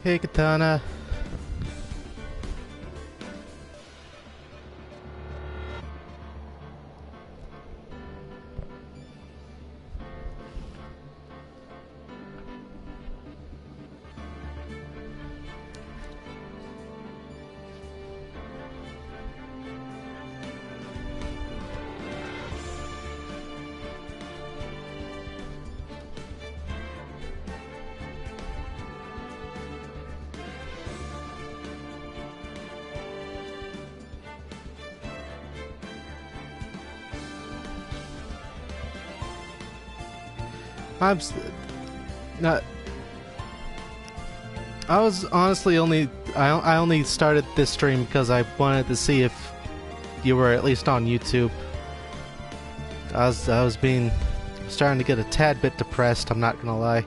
Hey, Katana. I'm not. I was honestly only. I only started this stream because I wanted to see if you were at least on YouTube. I was starting to get a tad bit depressed. I'm not gonna lie.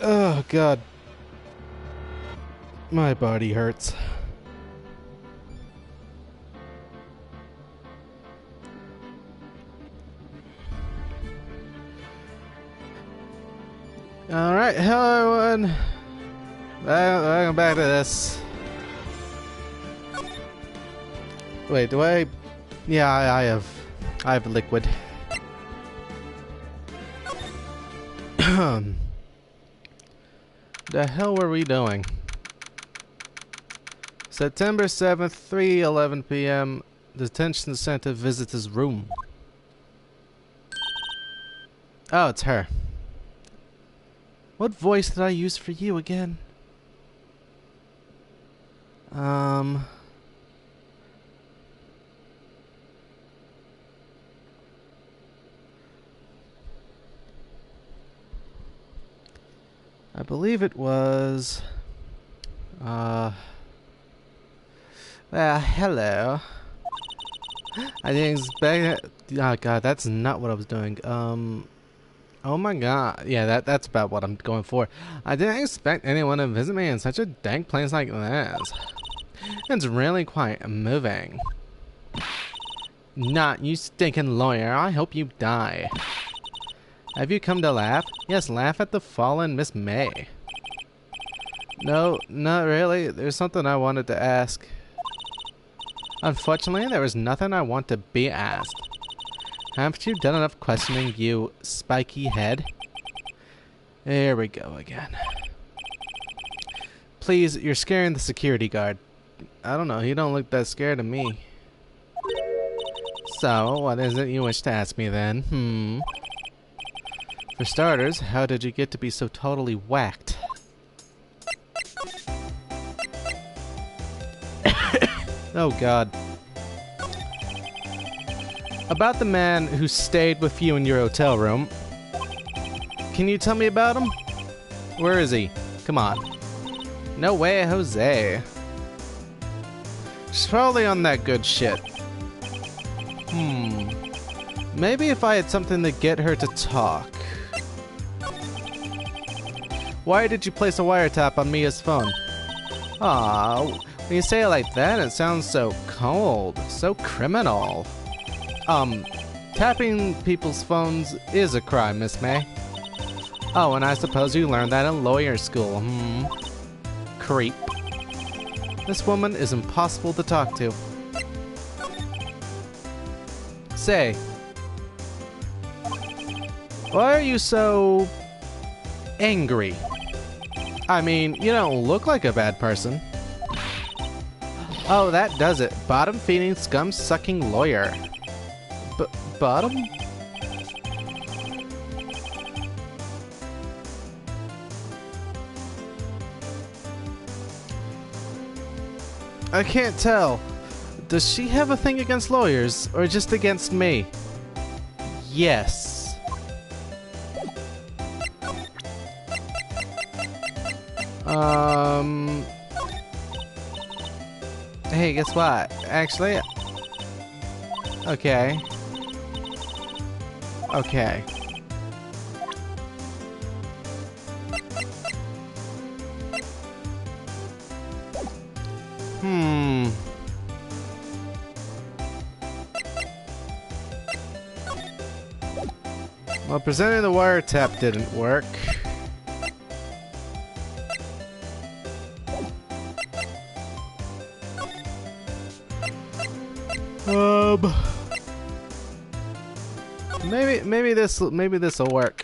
Oh God, my body hurts. Alright, hello everyone. Welcome back to this. Wait, do I? Yeah, I have liquid. The hell were we doing? September 7th, 3:11 p.m. Detention center visits his room. Oh, it's her. What voice did I use for you again? I believe it was... hello. I didn't expect it. Oh god, that's not what I was doing. Oh my god. Yeah, that's about what I'm going for. I didn't expect anyone to visit me in such a dank place like this. It's really quite moving. Not you stinking lawyer. I hope you die. Have you come to laugh? Yes, laugh at the fallen Miss May. No, not really. There's something I wanted to ask. Unfortunately, there is nothing I want to be asked. Haven't you done enough questioning, you spiky head? Here we go again. Please, you're scaring the security guard. I don't know, he don't look that scared of me. So, what is it you wish to ask me then? For starters, how did you get to be so totally whacked? Oh god. About the man who stayed with you in your hotel room. Can you tell me about him? Where is he? Come on. No way, Jose. She's probably on that good shit. Maybe if I had something to get her to talk. Why did you place a wiretap on Mia's phone? Aw, when you say it like that, it sounds so cold, so criminal. Tapping people's phones is a crime, Miss May. Oh, and I suppose you learned that in lawyer school, Creep. This woman is impossible to talk to. Say, why are you so angry? I mean, you don't look like a bad person. Oh, that does it. Bottom-feeding, scum-sucking lawyer. Bottom? I can't tell. Does she have a thing against lawyers, or just against me? Yes. Hey, guess what? Actually... Okay. Okay. Well, presenting the wiretap didn't work. Maybe this'll work.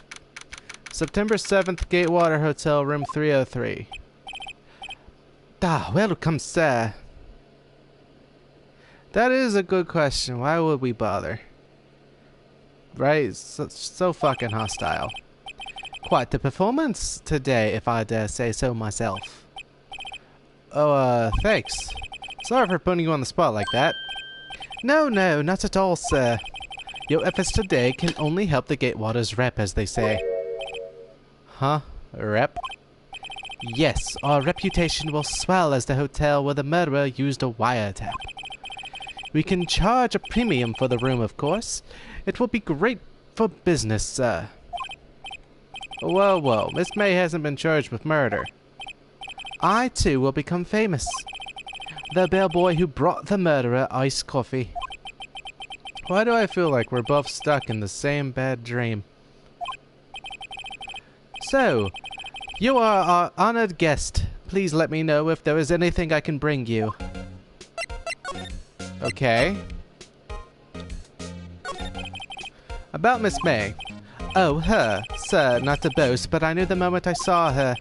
September 7th, Gatewater Hotel, room 303. Ah, welcome, sir. That is a good question. Why would we bother? Right? So fucking hostile. Quite the performance today, if I dare say so myself. Oh, thanks. Sorry for putting you on the spot like that. No, not at all, sir. Your efforts today can only help the Gatewater's rep, as they say. Huh? Rep? Yes, our reputation will swell as the hotel where the murderer used a wiretap. We can charge a premium for the room, of course. It will be great for business, sir. Whoa, Miss May hasn't been charged with murder. I, too, will become famous. The bellboy who brought the murderer iced coffee. Why do I feel like we're both stuck in the same bad dream? So, you are our honored guest. Please let me know if there is anything I can bring you. Okay. About Miss May. Oh, her. Sir, not to boast, but I knew the moment I saw her.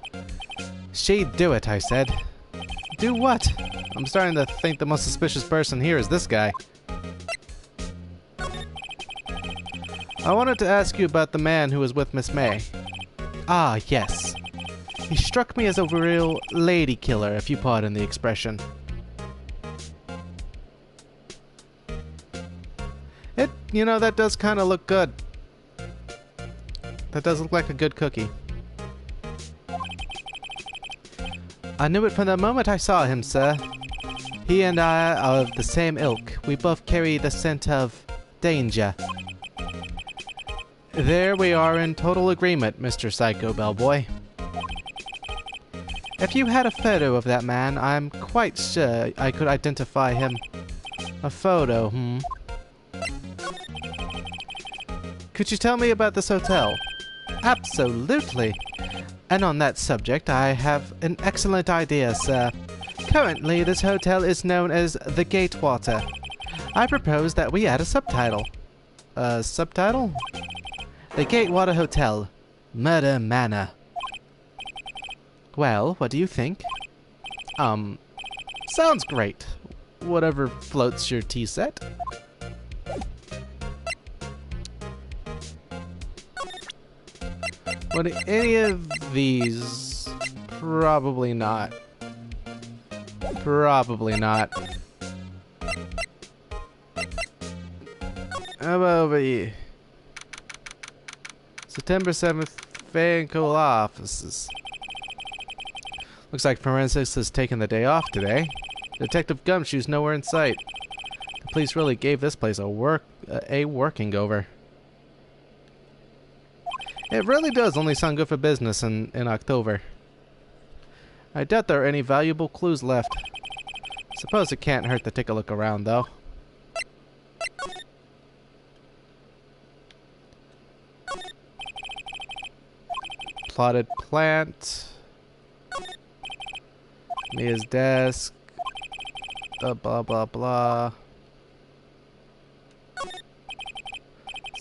She'd do it, I said. Do what? I'm starting to think the most suspicious person here is this guy. I wanted to ask you about the man who was with Miss May. Ah, yes. He struck me as a real lady killer, if you pardon the expression. You know, that does kind of look good. That does look like a good cookie. I knew it from the moment I saw him, sir. He and I are of the same ilk. We both carry the scent of danger. There we are in total agreement, Mr. Psycho Bellboy. If you had a photo of that man, I'm quite sure I could identify him. A photo, Could you tell me about this hotel? Absolutely. And on that subject, I have an excellent idea, sir. Currently, this hotel is known as the Gatewater. I propose that we add a subtitle. A subtitle? The Gatewater Hotel. Murder Manor. Well, what do you think? Sounds great. Whatever floats your tea set. Would any of these? Probably not. Probably not. How about over here? September 7th, Fanco offices. Looks like forensics has taken the day off today. Detective Gumshoe's nowhere in sight. The police really gave this place a working over. It really does only sound good for business in October. I doubt there are any valuable clues left. Suppose it can't hurt to take a look around, though. Plotted plant. Mia's desk. Blah, blah, blah.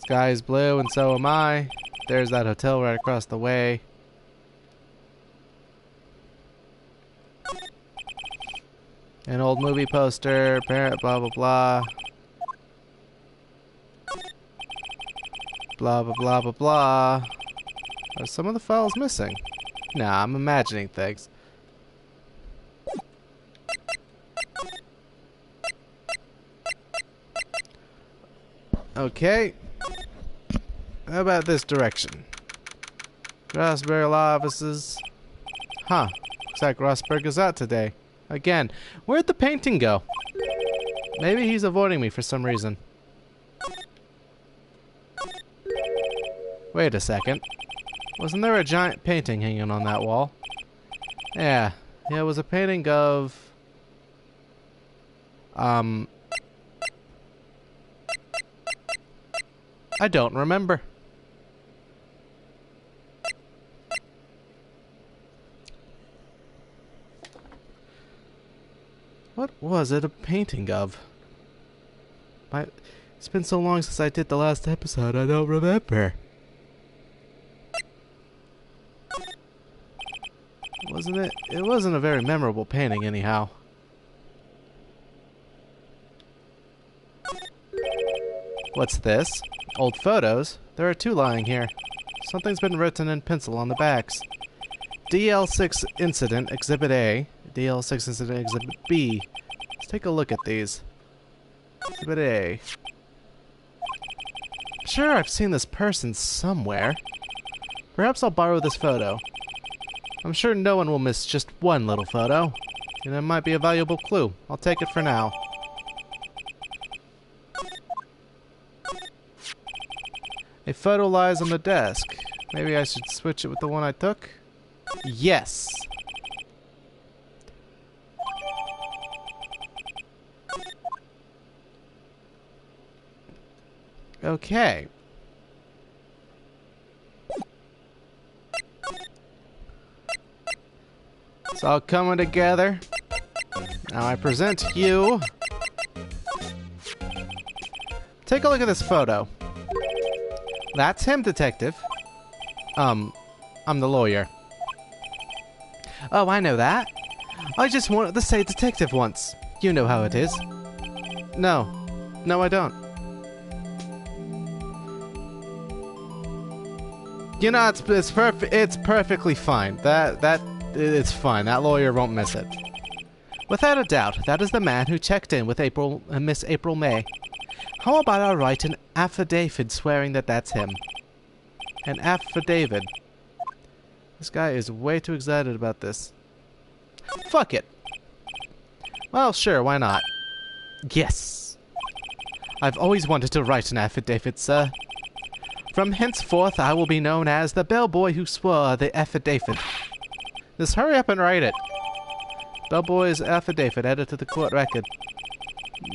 Sky's blue and so am I. There's that hotel right across the way. An old movie poster, parent, blah, blah, blah. Blah, blah, blah, blah, blah. Are some of the files missing? Nah, I'm imagining things. Okay. How about this direction? Rossberg law offices. Huh. Looks like Rossberg is out today. Again. Where'd the painting go? Maybe he's avoiding me for some reason. Wait a second. Wasn't there a giant painting hanging on that wall? Yeah. Yeah, it was a painting of... I don't remember. What was it a painting of? It's been so long since I did the last episode, I don't remember. Wasn't it? It wasn't a very memorable painting anyhow. What's this? Old photos? There are 2 lying here. Something's been written in pencil on the backs. DL6 Incident Exhibit A. DL6 Incident Exhibit B. Let's take a look at these. Exhibit A. Sure, I've seen this person somewhere. Perhaps I'll borrow this photo. I'm sure no one will miss just one little photo. And it might be a valuable clue. I'll take it for now. A photo lies on the desk. Maybe I should switch it with the one I took? Yes. Okay. It's all coming together. Now I present to you. Take a look at this photo. That's him, detective. I'm the lawyer. Oh, I know that. I just wanted to say detective once. You know how it is. No. No, I don't. You know, it's perfectly fine. It's fine. That lawyer won't miss it. Without a doubt, that is the man who checked in with Miss April May. How about I write an affidavit swearing that that's him? An affidavit. This guy is way too excited about this. Fuck it. Well, sure, why not? Yes. I've always wanted to write an affidavit, sir. From henceforth, I will be known as the bellboy who swore the affidavit. Just hurry up and write it. Bellboy's affidavit added to the court record.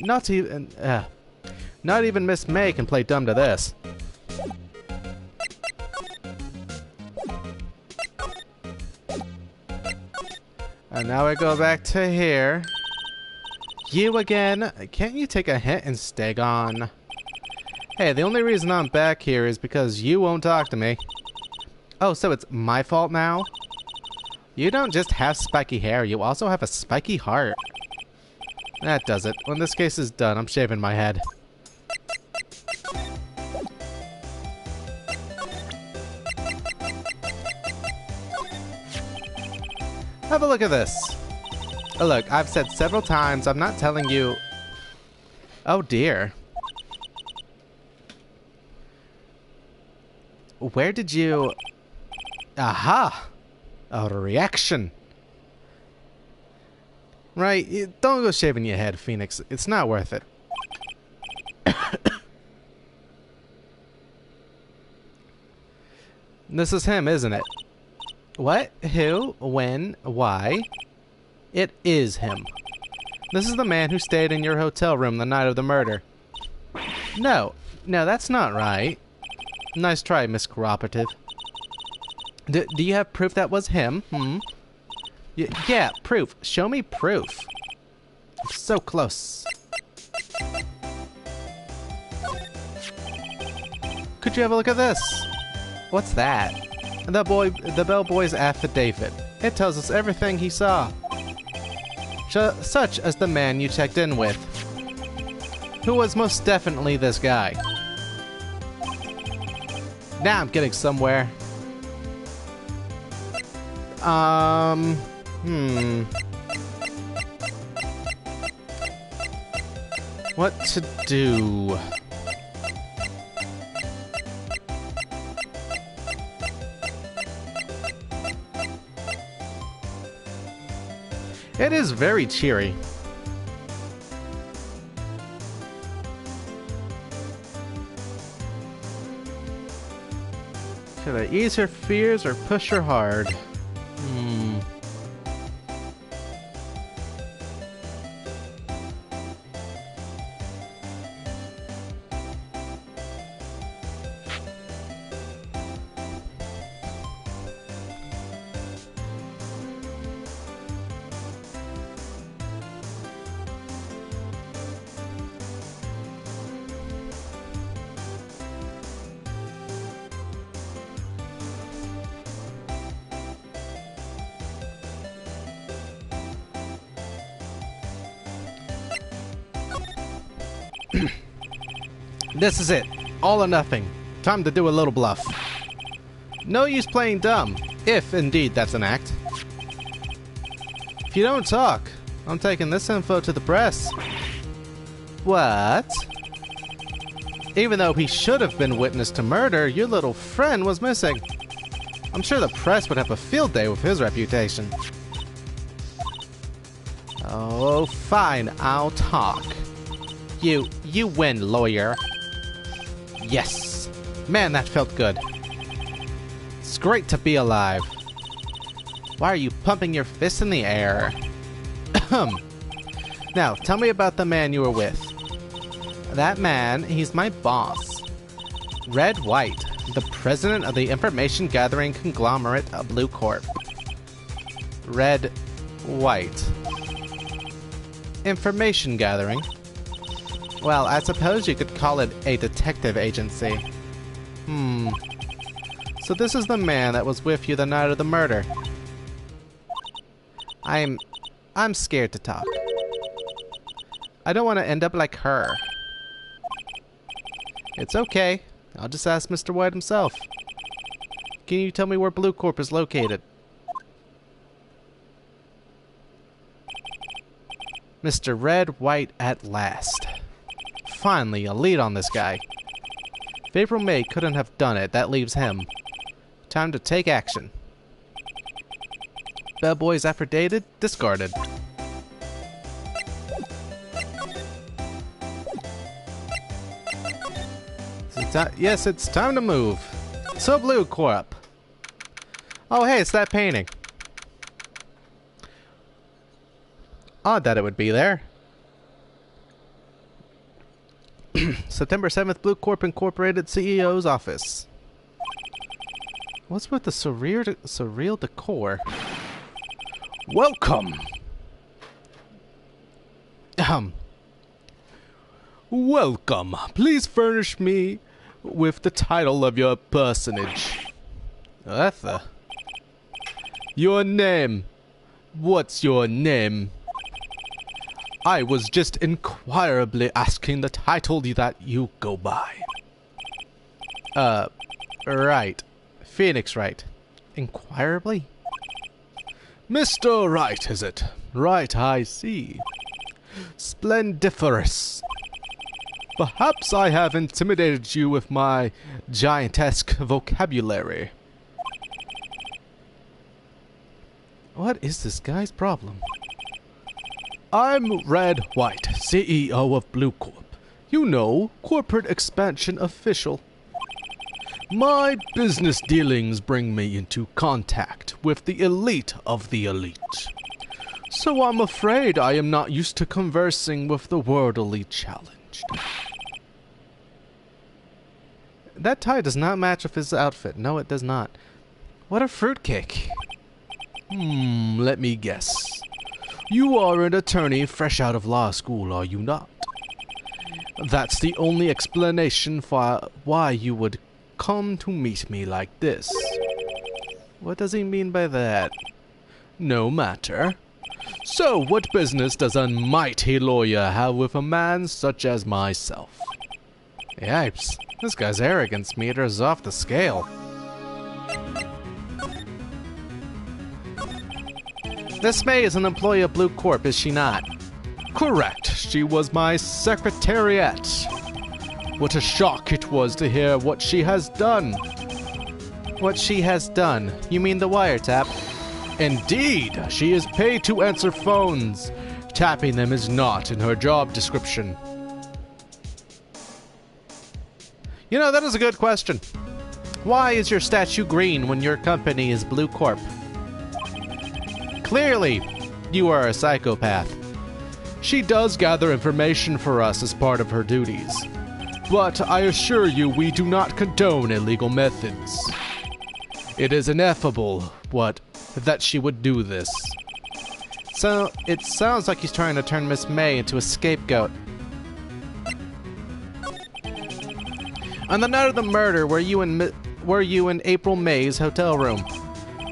Not even Miss May can play dumb to this. And now we go back to here. You again. Can't you take a hint and stay gone? Hey, the only reason I'm back here is because you won't talk to me. Oh, so it's my fault now? You don't just have spiky hair, you also have a spiky heart. That does it. When this case is done, I'm shaving my head. Have a look at this. Oh, look, I've said several times, I'm not telling you... Oh, dear. Where did you... Aha! A reaction. Right, don't go shaving your head, Phoenix. It's not worth it. This is him, isn't it? What? Who? When? Why? It is him. This is the man who stayed in your hotel room the night of the murder. No, that's not right. Nice try, Miss Cooperative. Do you have proof that was him? Yeah, proof. Show me proof. So close. Could you have a look at this? What's that? The bellboy's affidavit. It tells us everything he saw. Such as the man you checked in with. Who was most definitely this guy. Now I'm getting somewhere. What to do? It is very cheery. Should I ease her fears or push her hard? This is it. All or nothing. Time to do a little bluff. No use playing dumb, if indeed that's an act. If you don't talk, I'm taking this info to the press. What? Even though he should have been witness to murder, your little friend was missing. I'm sure the press would have a field day with his reputation. Oh, fine, I'll talk. You win, lawyer. Yes. Man, that felt good. It's great to be alive. Why are you pumping your fist in the air? Now, tell me about the man you were with. That man, he's my boss. Wright, the president of the information gathering conglomerate of Blue Corp. Wright. Information gathering? Well, I suppose you could call it a detective agency. So this is the man that was with you the night of the murder. I'm scared to talk. I don't want to end up like her. It's okay. I'll just ask Mr. White himself. Can you tell me where Blue Corp is located? Mr. Wright at last. Finally, a lead on this guy. If April May couldn't have done it, that leaves him. Time to take action. Bellboy's affidavit discarded. Yes, it's time to move. So Blue Corp. Oh, hey, it's that painting. Odd that it would be there. September 7th, Blue Corp Incorporated CEO's office. What's with the surreal decor? Welcome! Welcome. Please furnish me with the title of your personage. Arthur. Your name. What's your name? I was just inquirably asking the title that you go by. Right. Phoenix Wright. Inquirably? Mr. Wright, is it? Right, I see. Splendiferous. Perhaps I have intimidated you with my giantesque vocabulary. What is this guy's problem? I'm Wright, CEO of Blue Corp. You know, corporate expansion official. My business dealings bring me into contact with the elite of the elite. So I'm afraid I am not used to conversing with the worldly challenged. That tie does not match with his outfit. No, it does not. What a fruitcake. Let me guess. You are an attorney fresh out of law school, are you not? That's the only explanation for why you would come to meet me like this. What does he mean by that? No matter. So, what business does a mighty lawyer have with a man such as myself? Yipes, this guy's arrogance meter is off the scale. This May is an employee of Blue Corp, is she not? Correct. She was my secretariat. What a shock it was to hear what she has done. What she has done? You mean the wiretap? Indeed, she is paid to answer phones. Tapping them is not in her job description. You know, that is a good question. Why is your statue green when your company is Blue Corp? Clearly, you are a psychopath. She does gather information for us as part of her duties. But I assure you we do not condone illegal methods. It is ineffable that she would do this. So, it sounds like he's trying to turn Miss May into a scapegoat. On the night of the murder, were you in April May's hotel room?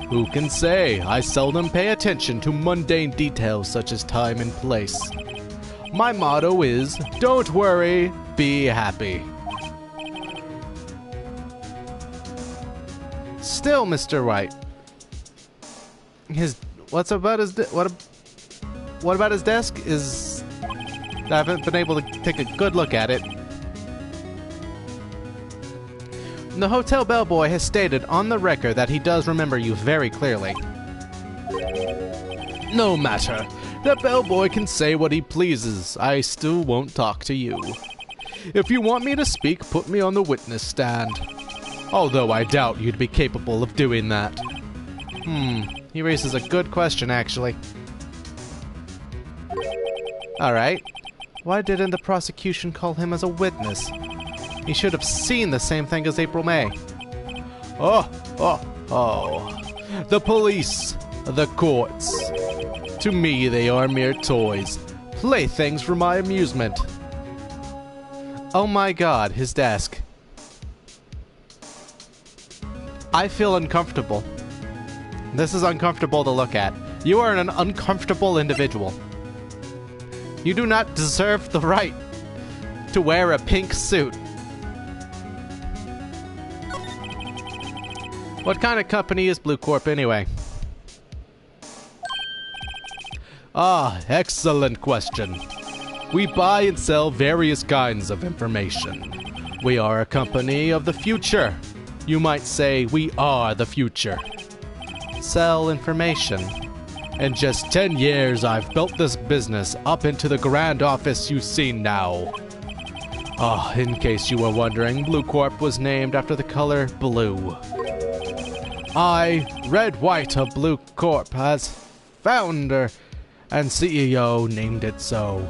Who can say? I seldom pay attention to mundane details such as time and place. My motto is, don't worry, be happy. Still, Mr. Wright. What about his desk? I haven't been able to take a good look at it. The hotel bellboy has stated on the record that he does remember you very clearly. No matter. The bellboy can say what he pleases. I still won't talk to you. If you want me to speak, put me on the witness stand. Although I doubt you'd be capable of doing that. He raises a good question, actually. Alright. Why didn't the prosecution call him as a witness? He should have seen the same thing as April May. Oh. The police. The courts. To me, they are mere toys. Playthings for my amusement. Oh my god, his desk. I feel uncomfortable. This is uncomfortable to look at. You are an uncomfortable individual. You do not deserve the right to wear a pink suit. What kind of company is Blue Corp anyway? Ah, excellent question. We buy and sell various kinds of information. We are a company of the future. You might say we are the future. Sell information. In just 10 years, I've built this business up into the grand office you see now. Ah, in case you were wondering, Blue Corp was named after the color blue. I, Wright of Blue Corp, as founder and CEO, named it so.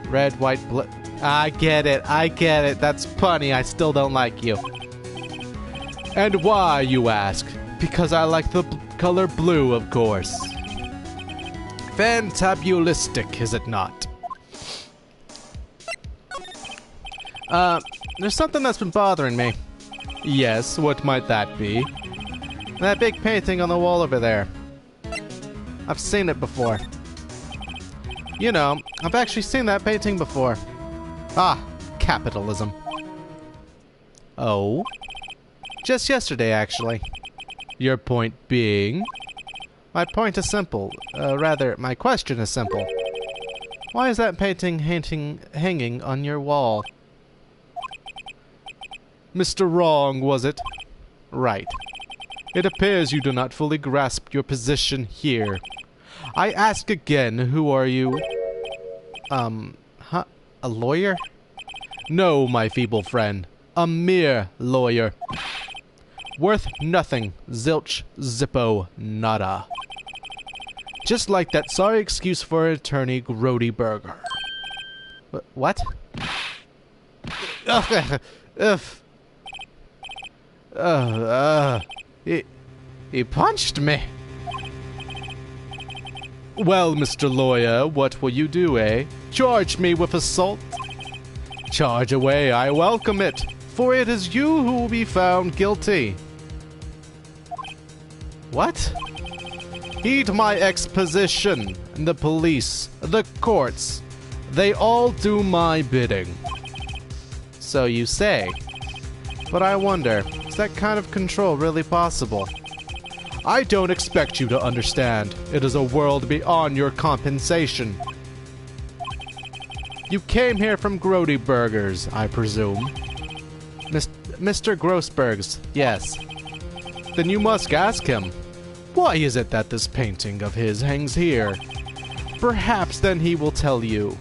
Red, white, blue. I get it. That's punny. I still don't like you. And why, you ask? Because I like the color blue, of course. Fantabulistic, is it not? There's something that's been bothering me. Yes, what might that be? That big painting on the wall over there. I've seen it before. You know, I've actually seen that painting before. Ah, capitalism. Oh? Just yesterday, actually. Your point being? My point is simple. Rather, my question is simple. Why is that painting hanging on your wall? Mr. Wrong, was it? Right. It appears you do not fully grasp your position here. I ask again, who are you? A lawyer? No, my feeble friend. A mere lawyer. Worth nothing. Zilch, zippo, nada. Just like that sorry excuse for attorney Grody Burger. What? He punched me. Well, Mr. Lawyer, what will you do, eh? Charge me with assault? Charge away, I welcome it, for it is you who will be found guilty. What? Heed my exposition. The police, the courts, they all do my bidding. So you say. But I wonder, is that kind of control really possible? I don't expect you to understand. It is a world beyond your compensation. You came here from Grody Burgers, I presume. Mr. Grossberg's, yes. Then you must ask him, why is it that this painting of his hangs here? Perhaps then he will tell you.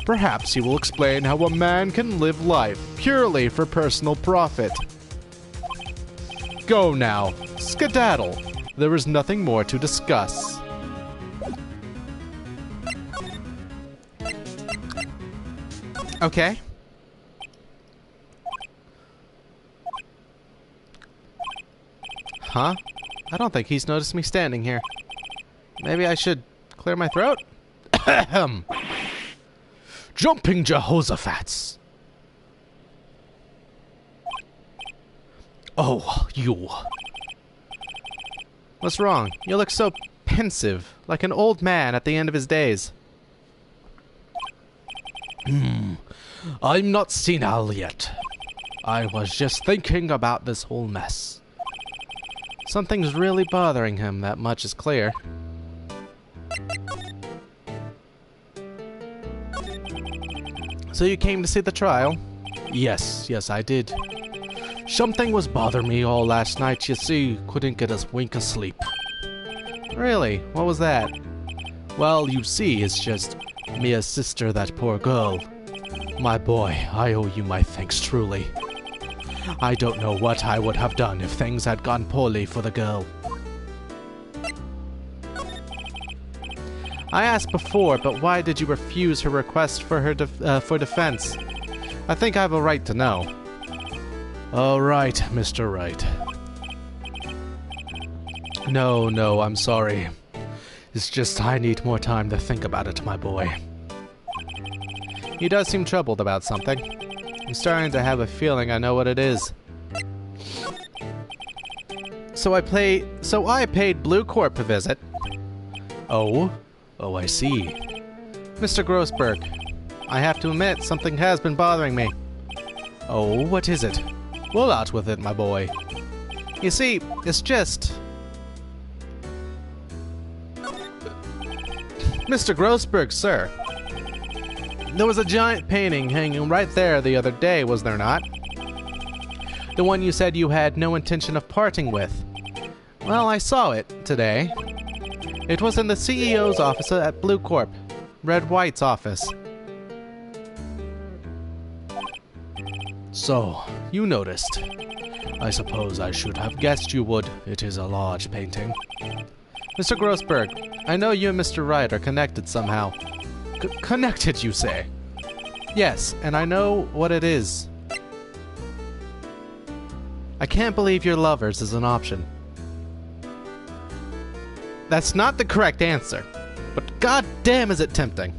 Perhaps he will explain how a man can live life purely for personal profit. Go now. Skedaddle. There is nothing more to discuss. Okay. Huh? I don't think he's noticed me standing here. Maybe I should clear my throat? Ahem. Jumping Jehoshaphat's. Oh, you. What's wrong? You look so pensive, like an old man at the end of his days. I'm not senile yet. I was just thinking about this whole mess. Something's really bothering him, that much is clear. So you came to see the trial? Yes, I did. Something was bothering me all last night, you see. Couldn't get a wink of sleep. Really? What was that? Well, you see, it's just Mia's sister, that poor girl. My boy, I owe you my thanks truly. I don't know what I would have done if things had gone poorly for the girl. I asked before, but why did you refuse her request for her for defense? I think I have a right to know. All right, Mr. Wright. No, I'm sorry. It's just I need more time to think about it, my boy. He does seem troubled about something. I'm starting to have a feeling I know what it is. So I paid Blue Corp a visit. Oh, I see. Mr. Grossberg, I have to admit, something has been bothering me. Oh, what is it? Well, out with it, my boy. You see, it's just... Mr. Grossberg, sir. There was a giant painting hanging right there the other day, was there not? The one you said you had no intention of parting with. Well, I saw it today. It was in the CEO's office at Blue Corp, Red White's office. So, you noticed. I suppose I should have guessed you would. It is a large painting. Mr. Grossberg, I know you and Mr. Wright are connected somehow. Connected, you say? Yes, and I know what it is. I can't believe your lovers is an option. That's not the correct answer, but goddamn is it tempting.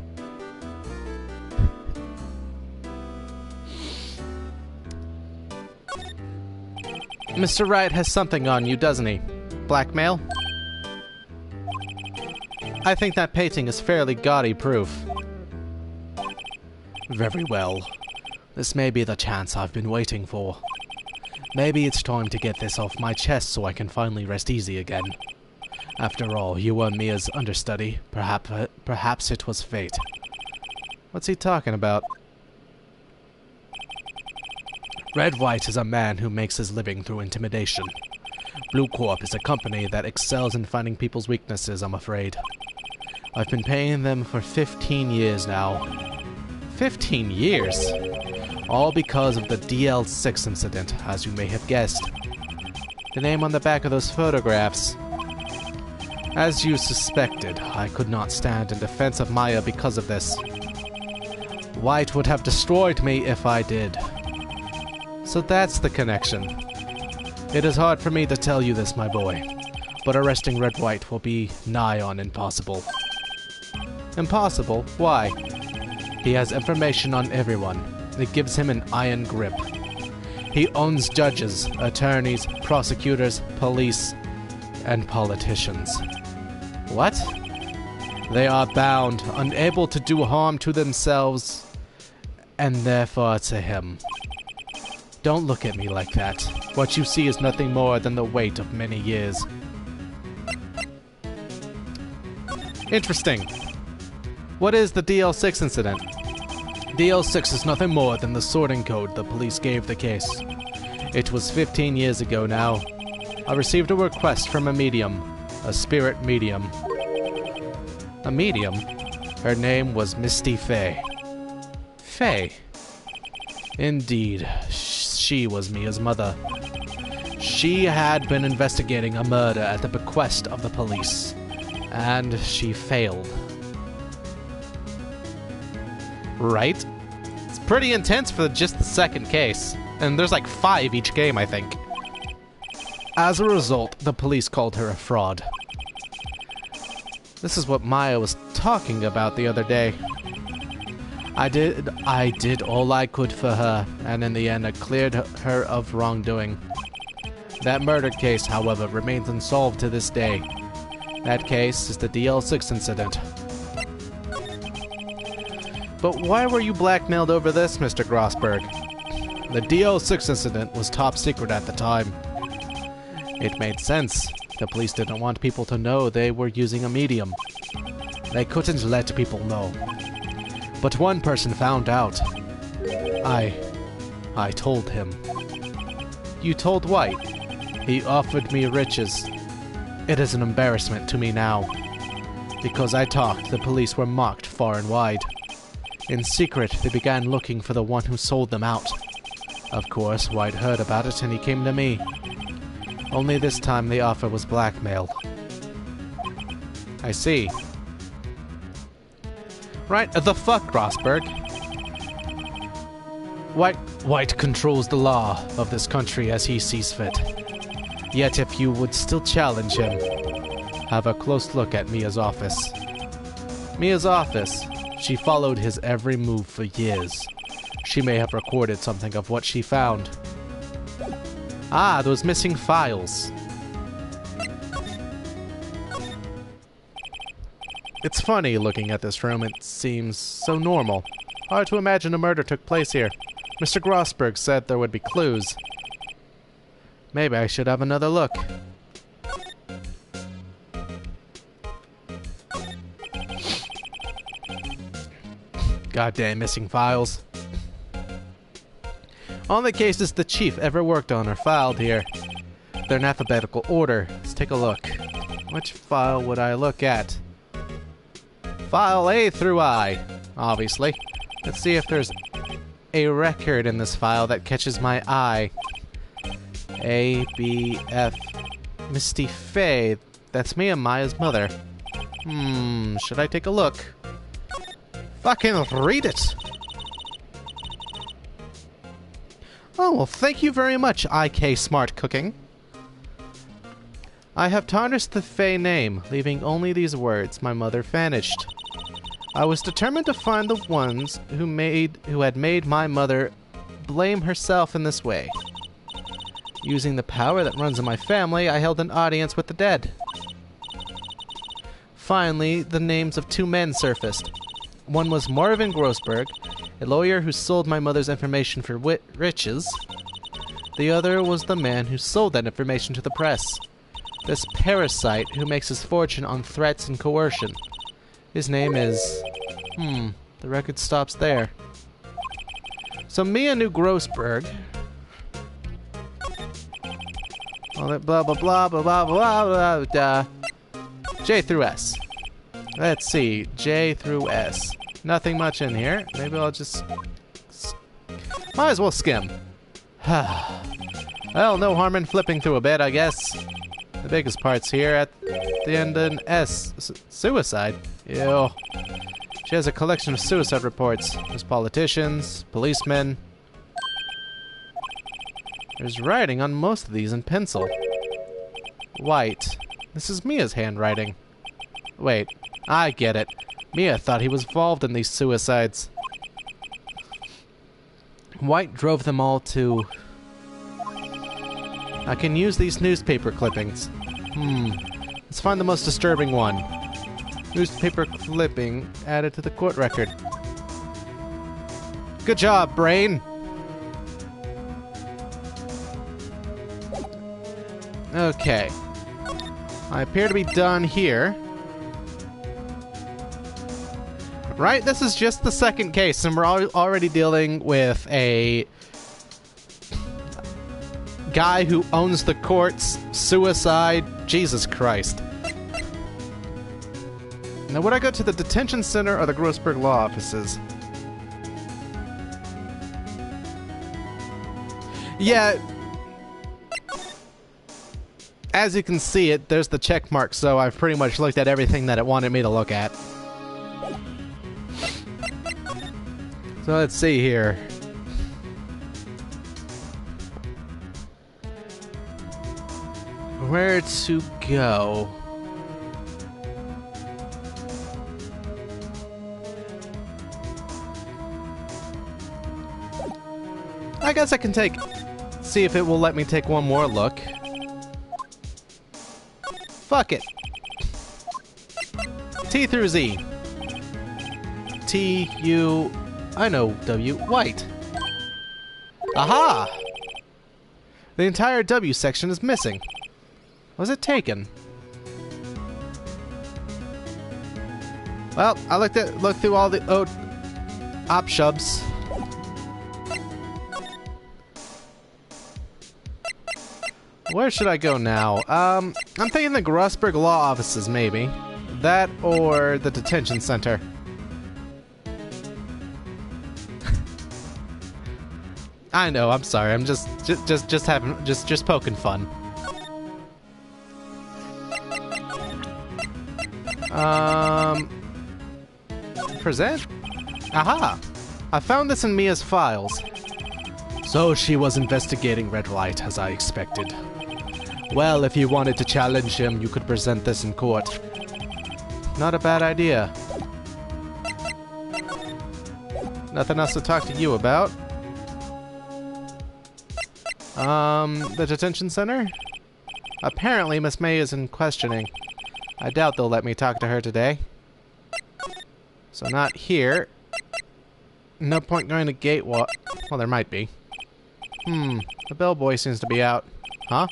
Mr. Wright has something on you, doesn't he? Blackmail? I think that painting is fairly gaudy proof. Very well. This may be the chance I've been waiting for. Maybe it's time to get this off my chest so I can finally rest easy again. After all, you were Mia's understudy. Perhaps it was fate. What's he talking about? Red White is a man who makes his living through intimidation. Blue Corp is a company that excels in finding people's weaknesses, I'm afraid. I've been paying them for 15 years now. 15 years? All because of the DL6 incident, as you may have guessed. The name on the back of those photographs. As you suspected, I could not stand in defense of Maya because of this. White would have destroyed me if I did. So that's the connection. It is hard for me to tell you this, my boy, but arresting Red White will be nigh on impossible. Impossible? Why? He has information on everyone. It gives him an iron grip. He owns judges, attorneys, prosecutors, police, and politicians. What? They are bound, unable to do harm to themselves, and therefore to him. Don't look at me like that. What you see is nothing more than the weight of many years. Interesting. What is the DL6 incident? DL6 is nothing more than the sorting code the police gave the case. It was 15 years ago now. I received a request from a medium. A spirit medium. A medium? Her name was Misty Fay. Fay? Indeed. She was Mia's mother. She had been investigating a murder at the bequest of the police. And she failed. Right? It's pretty intense for just the second case. And there's like 5 each game, I think. As a result, the police called her a fraud. This is what Maya was talking about the other day. I did all I could for her, and in the end I cleared her of wrongdoing. That murder case, however, remains unsolved to this day. That case is the DL6 incident. But why were you blackmailed over this, Mr. Grossberg? The DO6 incident was top secret at the time. It made sense. The police didn't want people to know they were using a medium. They couldn't let people know. But one person found out. I told him. You told White? He offered me riches. It is an embarrassment to me now. Because I talked, the police were mocked far and wide. In secret, they began looking for the one who sold them out. Of course, White heard about it and he came to me. Only this time the offer was blackmail. I see. Right, the fuck, Grossberg? White controls the law of this country as he sees fit. Yet if you would still challenge him, have a close look at Mia's office. Mia's office. She followed his every move for years. She may have recorded something of what she found. Ah, those missing files. It's funny looking at this room. It seems so normal. Hard to imagine a murder took place here. Mr. Grossberg said there would be clues. Maybe I should have another look. Goddamn missing files. All the cases the chief ever worked on are filed here. They're in alphabetical order. Let's take a look. Which file would I look at? File A through I, obviously. Let's see if there's a record in this file that catches my eye. A, B, F. Misty Faye. That's me and Maya's mother. Should I take a look? Fucking read it! Oh, well, thank you very much, IK Smart Cooking. I have tarnished the Faye name, leaving only these words. My mother vanished. I was determined to find the ones who had made my mother blame herself in this way. Using the power that runs in my family, I held an audience with the dead. Finally, the names of two men surfaced. One was Marvin Grossberg, a lawyer who sold my mother's information for riches. The other was the man who sold that information to the press. This parasite who makes his fortune on threats and coercion. His name is... the record stops there. So Mia knew Grossberg. All that blah blah blah blah blah blah blah. J through S. Let's see, J through S. Nothing much in here. Maybe I'll just... might as well skim. Well, no harm in flipping through a bit, I guess. The biggest part's here at the end in S. Suicide? Ew. She has a collection of suicide reports. There's politicians, policemen. There's writing on most of these in pencil. White. This is Mia's handwriting. Wait, I get it. Mia thought he was involved in these suicides. White drove them all to... I can use these newspaper clippings. Let's find the most disturbing one. Newspaper clipping added to the court record. Good job, brain! Okay. I appear to be done here. Right? This is just the second case, and we're already dealing with a guy who owns the courts, suicide, Jesus Christ. Now, would I go to the detention center or the Grossberg law offices? Yeah. As you can see, there's the check mark, so I've pretty much looked at everything that it wanted me to look at. So let's see here. Where to go? I guess I can see if it will let me take one more look. Fuck it. T through Z. T, U, I know W, White. Aha! The entire W section is missing. Was it taken? Well, I looked through all the options. Where should I go now? I'm thinking the Grossberg Law Offices, maybe. That or the detention center. I know, I'm sorry. I'm just poking fun. Present? Aha! I found this in Mia's files. So she was investigating Wright as I expected. Well, if you wanted to challenge him, you could present this in court. Not a bad idea. Nothing else to talk to you about. The detention center? Apparently Miss May is in questioning. I doubt they'll let me talk to her today. So not here. No point going to Gatewalk. Well, there might be. The bellboy seems to be out. Huh?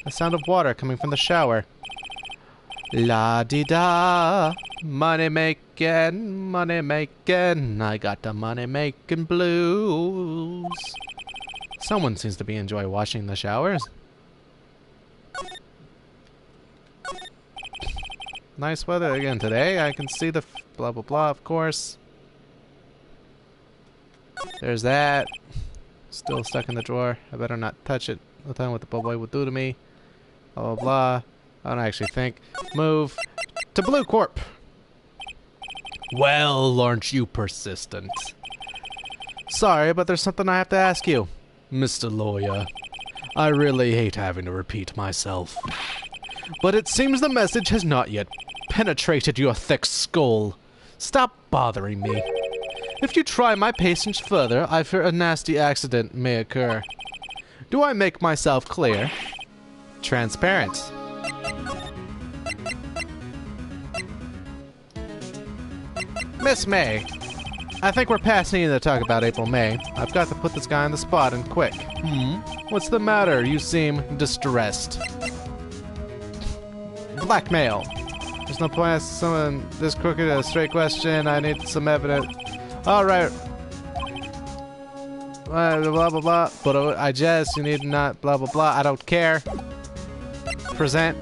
The sound of water coming from the shower. La-di-da. Money making, money making. I got the money making blues. Someone seems to be enjoying washing the showers. Nice weather again today. I can see the blah blah blah, of course. There's that. Still stuck in the drawer. I better not touch it. No telling what the bellboy would do to me. Blah blah blah. I don't actually think. Move to Blue Corp. Well, aren't you persistent? Sorry, but there's something I have to ask you. Mr. Lawyer, I really hate having to repeat myself. But it seems the message has not yet penetrated your thick skull. Stop bothering me. If you try my patience further, I fear a nasty accident may occur. Do I make myself clear? Transparent. Miss May, I think we're past needing to talk about April May. I've got to put this guy on the spot and quick. What's the matter? You seem distressed. Blackmail. There's no point asking someone this crooked a straight question. I need some evidence. Alright. Blah, blah, blah. But I guess you need not blah, blah, blah. I don't care. Present.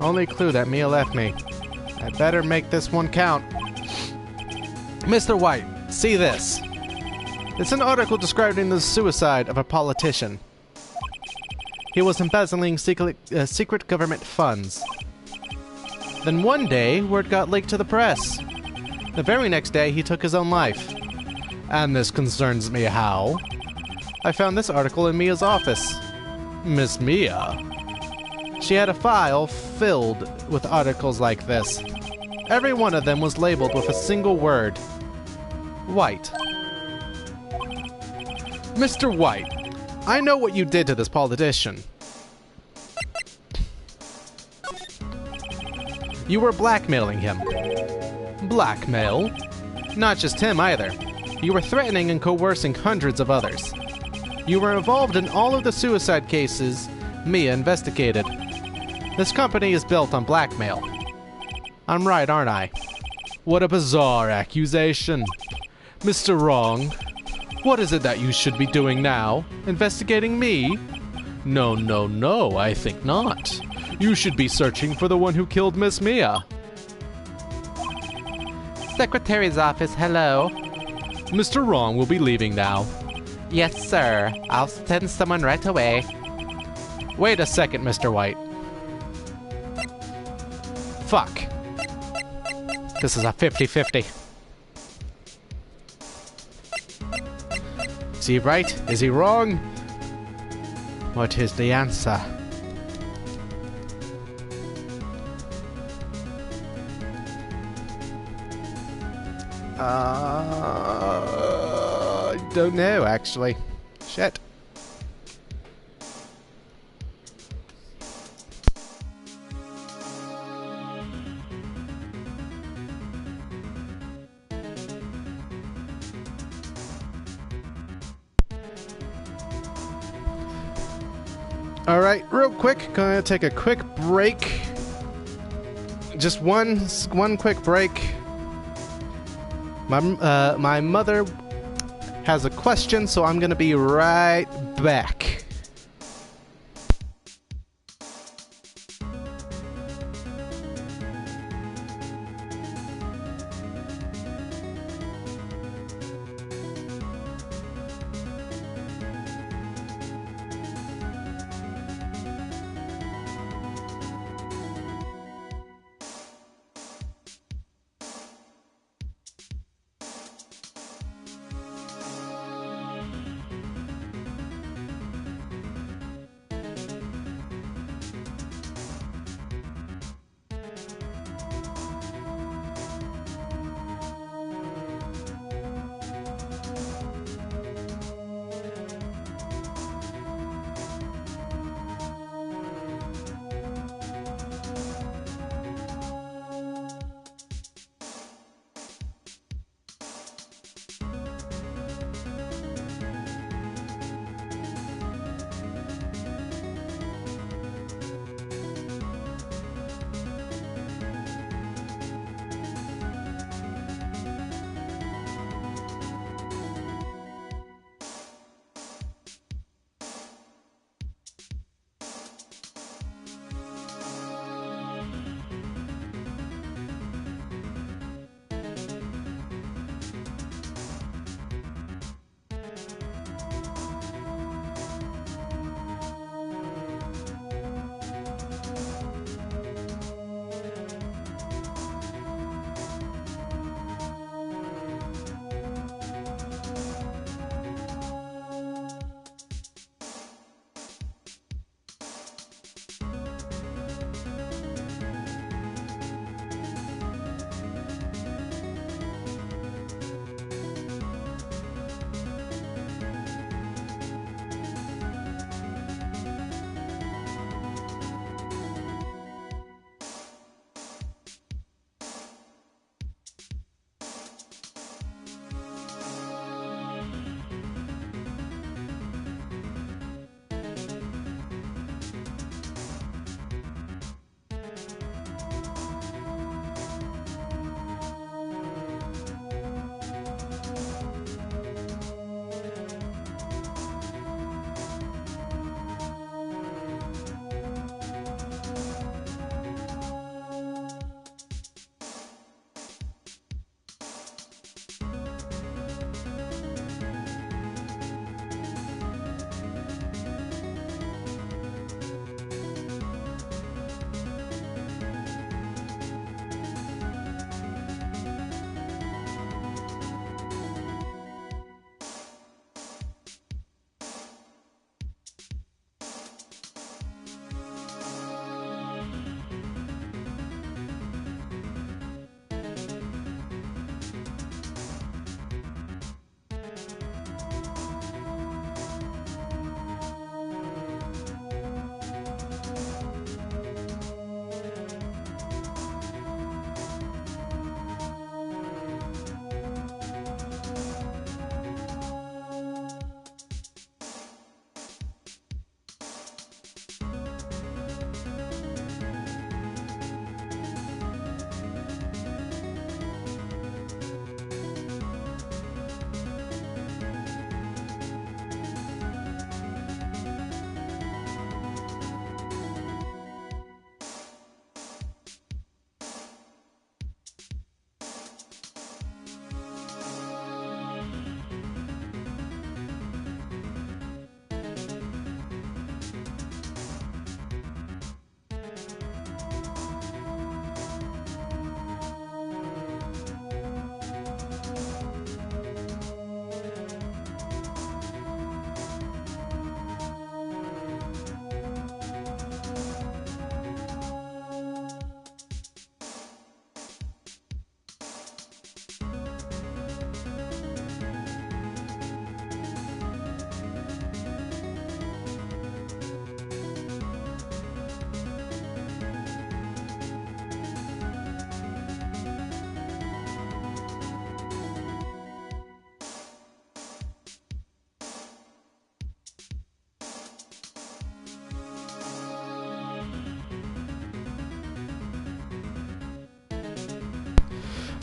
Only clue that Mia left me. I better make this one count. Mr. White, see this. It's an article describing the suicide of a politician. He was embezzling secret government funds. Then one day, word got leaked to the press. The very next day, he took his own life. And this concerns me how? I found this article in Mia's office. Miss Mia. She had a file filled with articles like this. Every one of them was labeled with a single word. White. Mr. White, I know what you did to this politician. You were blackmailing him. Blackmail? Not just him either. You were threatening and coercing hundreds of others. You were involved in all of the suicide cases Mia investigated. This company is built on blackmail. I'm right, aren't I? What a bizarre accusation. Mr. Wrong, what is it that you should be doing now? Investigating me? No, no, no, I think not. You should be searching for the one who killed Miss Mia. Secretary's office, hello. Mr. Wrong will be leaving now. Yes, sir. I'll send someone right away. Wait a second, Mr. White. Fuck. This is a 50-50. Is he right? Is he wrong? What is the answer? I don't know, actually. Shit. All right, real quick, gonna take a quick break. Just one quick break. My mother has a question, so I'm gonna be right back.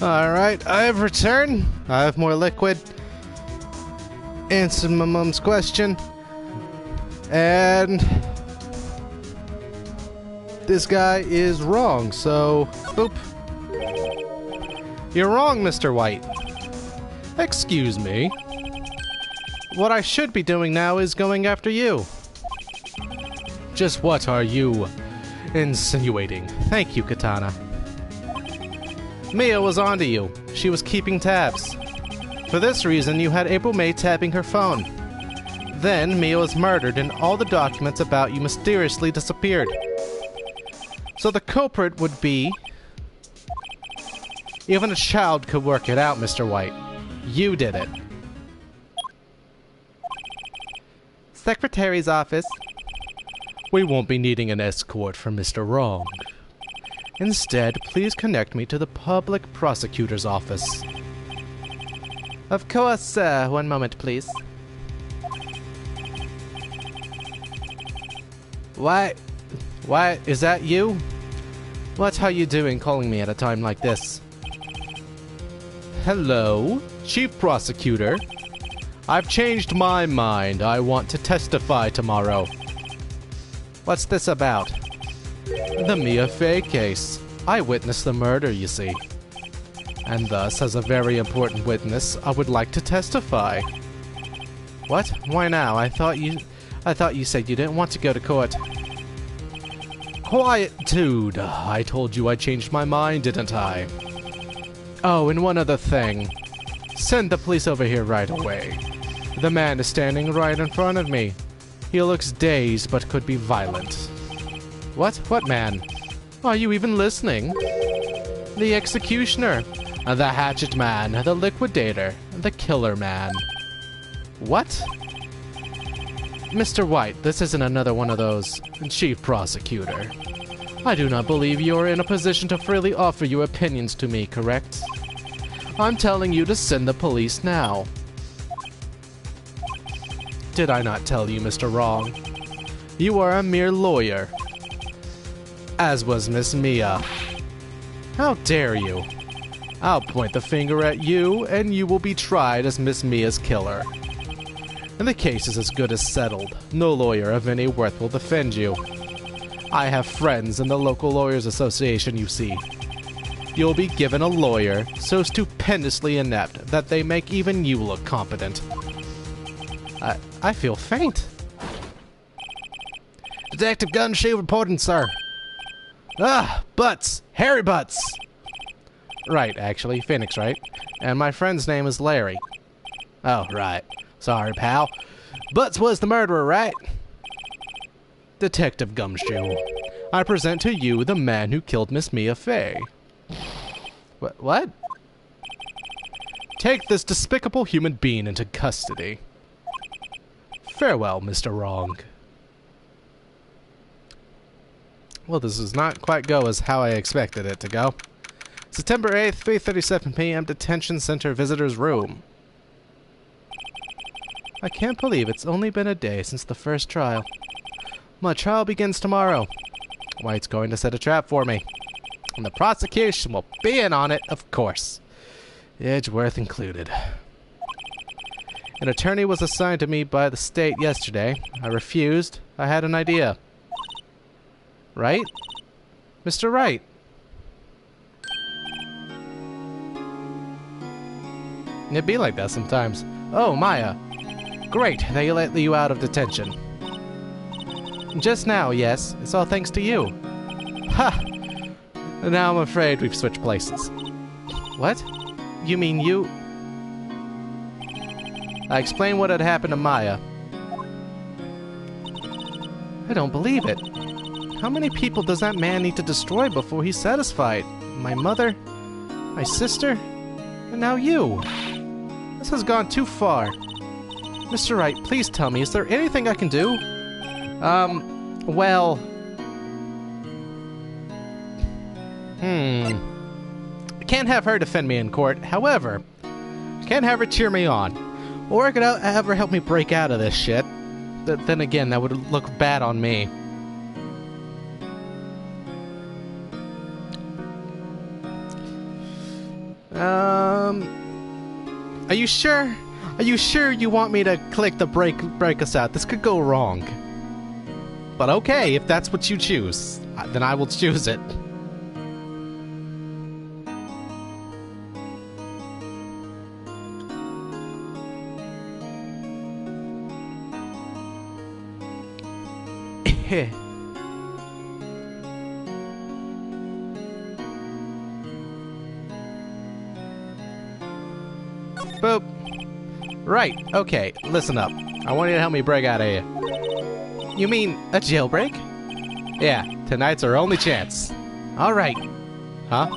Alright, I have returned. I have more liquid. Answered my mom's question. And this guy is wrong, so boop. You're wrong, Mr. White. Excuse me. What I should be doing now is going after you. Just what are you insinuating? Thank you, Katana. Mia was onto you. She was keeping tabs. For this reason, you had April May tapping her phone. Then, Mia was murdered and all the documents about you mysteriously disappeared. So the culprit would be... Even a child could work it out, Mr. White. You did it. Secretary's office. We won't be needing an escort from Mr. Wrong. Instead, please connect me to the public prosecutor's office. Of course, sir. One moment, please. Why, is that you? What are you doing calling me at a time like this? Hello, Chief Prosecutor. I've changed my mind. I want to testify tomorrow. What's this about? The Mia Fey case. I witnessed the murder, you see. And thus, as a very important witness, I would like to testify. What? Why now? I thought you said you didn't want to go to court. Quiet, dude. I told you I changed my mind, didn't I? Oh, and one other thing. Send the police over here right away. The man is standing right in front of me. He looks dazed, but could be violent. What? What man? Are you even listening? The executioner. The hatchet man. The liquidator. The killer man. What? Mr. White, this isn't another one of those. Chief Prosecutor. I do not believe you are in a position to freely offer your opinions to me, correct? I'm telling you to send the police now. Did I not tell you, Mr. Wrong? You are a mere lawyer. As was Miss Mia. How dare you? I'll point the finger at you, and you will be tried as Miss Mia's killer. And the case is as good as settled. No lawyer of any worth will defend you. I have friends in the local lawyers association, you see. You'll be given a lawyer so stupendously inept that they make even you look competent. I feel faint. Detective Gunshoe reporting, sir. Ah, Butts! Harry Butts! Right, actually. Phoenix, right? And my friend's name is Larry. Oh, right. Sorry, pal. Butts was the murderer, right? Detective Gumshoe, I present to you the man who killed Miss Mia Fey. What? Take this despicable human being into custody. Farewell, Mr. Wrong. Well, this does not quite go as how I expected it to go. September 8th, 3:37 p.m. Detention Center Visitor's Room. I can't believe it's only been a day since the first trial. My trial begins tomorrow. White's going to set a trap for me. And the prosecution will be in on it, of course. Edgeworth included. An attorney was assigned to me by the state yesterday. I refused. I had an idea. Right? Mr. Wright. It'd be like that sometimes. Oh, Maya. Great, they let you out of detention. Just now, yes. It's all thanks to you. Ha! Now I'm afraid we've switched places. What? You mean you... I explained what had happened to Maya. I don't believe it. How many people does that man need to destroy before he's satisfied? My mother? My sister? And now you. This has gone too far. Mr. Wright, please tell me, is there anything I can do? Well... I can't have her defend me in court. However, I can't have her cheer me on. Or I could have her help me break out of this shit. Then again, that would look bad on me. Are you sure? Are you sure you want me to click the break us out? This could go wrong. But okay, if that's what you choose, then I will choose it. Boop. Right, okay, listen up. I want you to help me break out of here. You mean a jailbreak? Yeah, tonight's our only chance. Alright. Huh?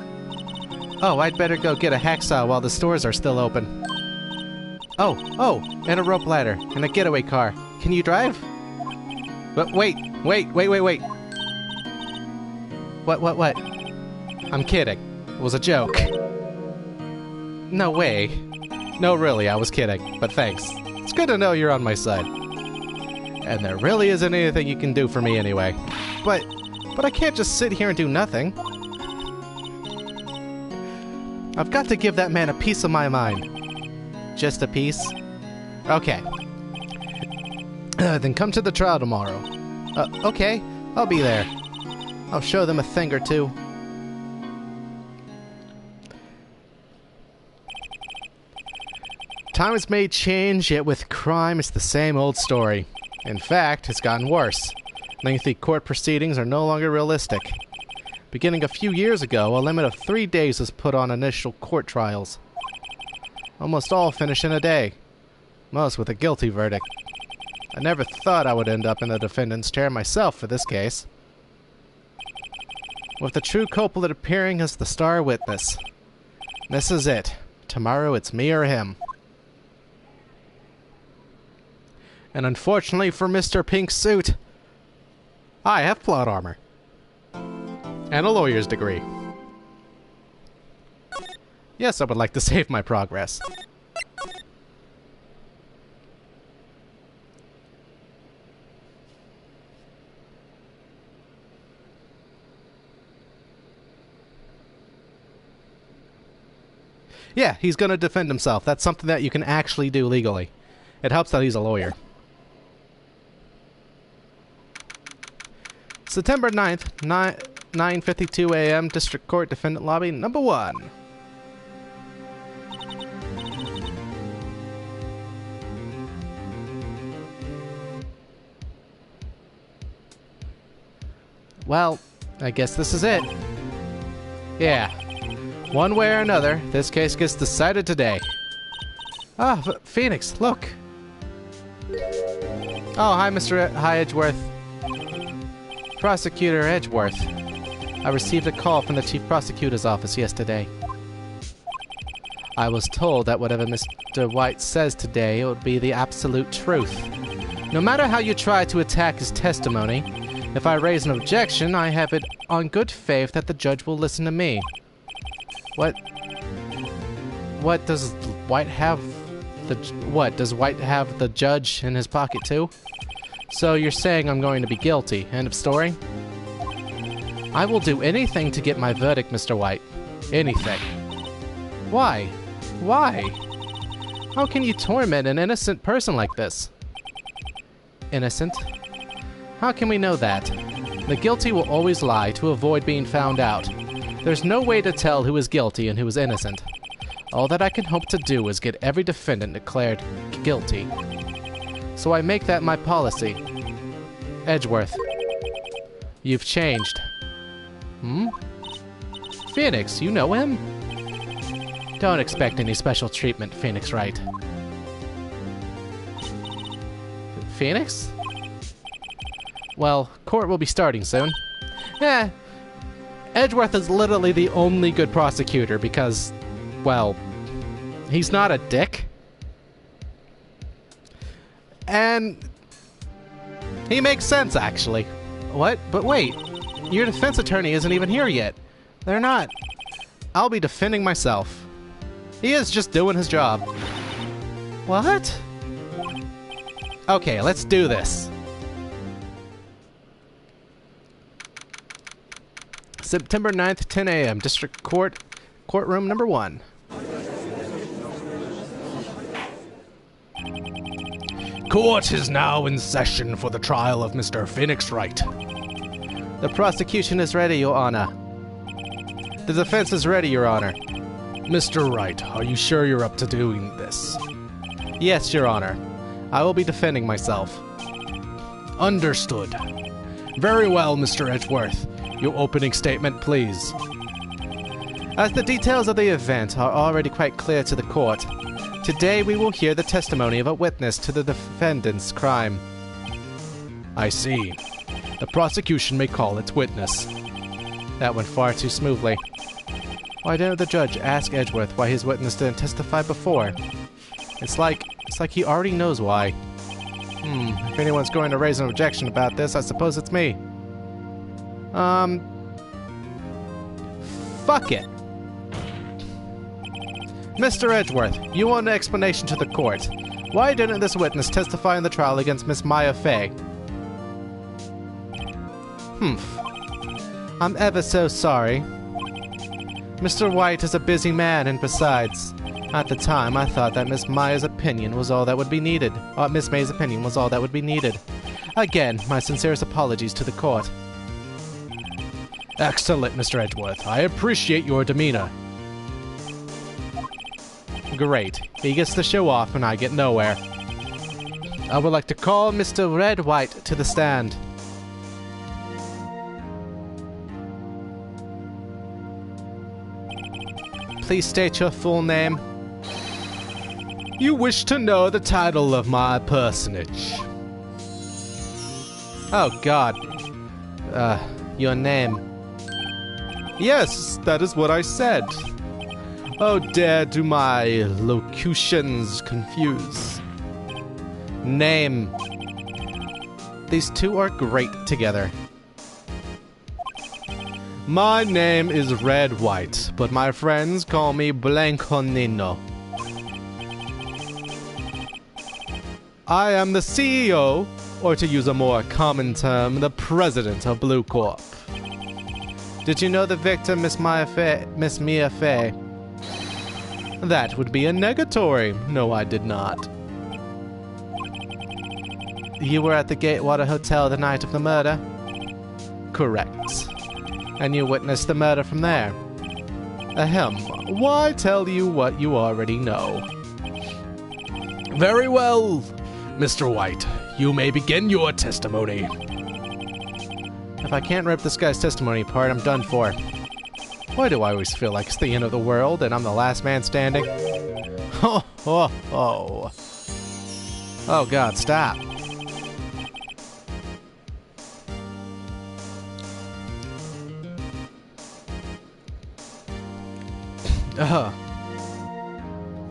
Oh, I'd better go get a hacksaw while the stores are still open. Oh, and a rope ladder, and a getaway car. Can you drive? But wait. What? I'm kidding. It was a joke. No way. No, really, I was kidding, but thanks. It's good to know you're on my side. And there really isn't anything you can do for me anyway. But I can't just sit here and do nothing. I've got to give that man a piece of my mind. Just a piece? Okay. Then come to the trial tomorrow. Okay, I'll be there. I'll show them a thing or two. Times may change, yet with crime it's the same old story. In fact, it's gotten worse. Lengthy court proceedings are no longer realistic. Beginning a few years ago, a limit of 3 days was put on initial court trials. Almost all finish in a day. Most with a guilty verdict. I never thought I would end up in the defendant's chair myself for this case. With the true culprit appearing as the star witness. This is it. Tomorrow it's me or him. And unfortunately for Mr. Pink's suit, I have plot armor. And a lawyer's degree. Yes, I would like to save my progress. Yeah, he's gonna defend himself. That's something that you can actually do legally. It helps that he's a lawyer. September 9th, 9:52 a.m. District Court Defendant Lobby number 1. Well, I guess this is it. Yeah. One way or another, this case gets decided today. Ah, Phoenix, look. Oh, hi, Hi, Edgeworth. Prosecutor Edgeworth. I received a call from the Chief Prosecutor's office yesterday. I was told that whatever Mr. White says today, it would be the absolute truth. No matter how you try to attack his testimony, if I raise an objection, I have it on good faith that the judge will listen to me. What does White have does White have the judge in his pocket too? So you're saying I'm going to be guilty. End of story? I will do anything to get my verdict, Mr. White. Anything. Why? Why? How can you torment an innocent person like this? Innocent? How can we know that? The guilty will always lie to avoid being found out. There's no way to tell who is guilty and who is innocent. All that I can hope to do is get every defendant declared guilty. So I make that my policy. Edgeworth, you've changed. Phoenix, you know him? Don't expect any special treatment, Phoenix Wright. Phoenix? Well, court will be starting soon. Edgeworth is literally the only good prosecutor because, well, he's not a dick. And he makes sense, actually. What? But wait, your defense attorney isn't even here yet. They're not. I'll be defending myself. He is just doing his job. What? Okay, let's do this. September 9th, 10 a.m. District Court, Courtroom number 1. Court is now in session for the trial of Mr. Phoenix Wright. The prosecution is ready, Your Honor. The defense is ready, Your Honor. Mr. Wright, are you sure you're up to doing this? Yes, Your Honor. I will be defending myself. Understood. Very well, Mr. Edgeworth. Your opening statement, please. As the details of the event are already quite clear to the court, today we will hear the testimony of a witness to the defendant's crime. I see. The prosecution may call its witness. That went far too smoothly. Why didn't the judge ask Edgeworth why his witness didn't testify before? It's like he already knows why. If anyone's going to raise an objection about this, I suppose it's me. Fuck it. Mr. Edgeworth, you want an explanation to the court. Why didn't this witness testify in the trial against Miss Maya Fey? I'm ever so sorry. Mr. White is a busy man, and besides, at the time I thought that Miss Maya's opinion was all that would be needed. Miss May's opinion was all that would be needed. Again, my sincerest apologies to the court. Excellent, Mr. Edgeworth. I appreciate your demeanor. Great. He gets to show off and I get nowhere. I would like to call Mr. Red White to the stand. Please state your full name. You wish to know the title of my personage. Oh, God. Your name. Yes, that is what I said. Oh, dare do my locutions confuse. Name. These two are great together. My name is Red White, but my friends call me Blanconino. I am the CEO, or to use a more common term, the president of Blue Corp. Did you know the victim, Miss Mia Fey? That would be a negatory. No, I did not. You were at the Gatewater Hotel the night of the murder? Correct. And you witnessed the murder from there? Ahem. Why tell you what you already know? Very well, Mr. White. You may begin your testimony. If I can't rip this guy's testimony apart, I'm done for. Why do I always feel like it's the end of the world and I'm the last man standing? Oh, oh, oh. Oh, God, stop.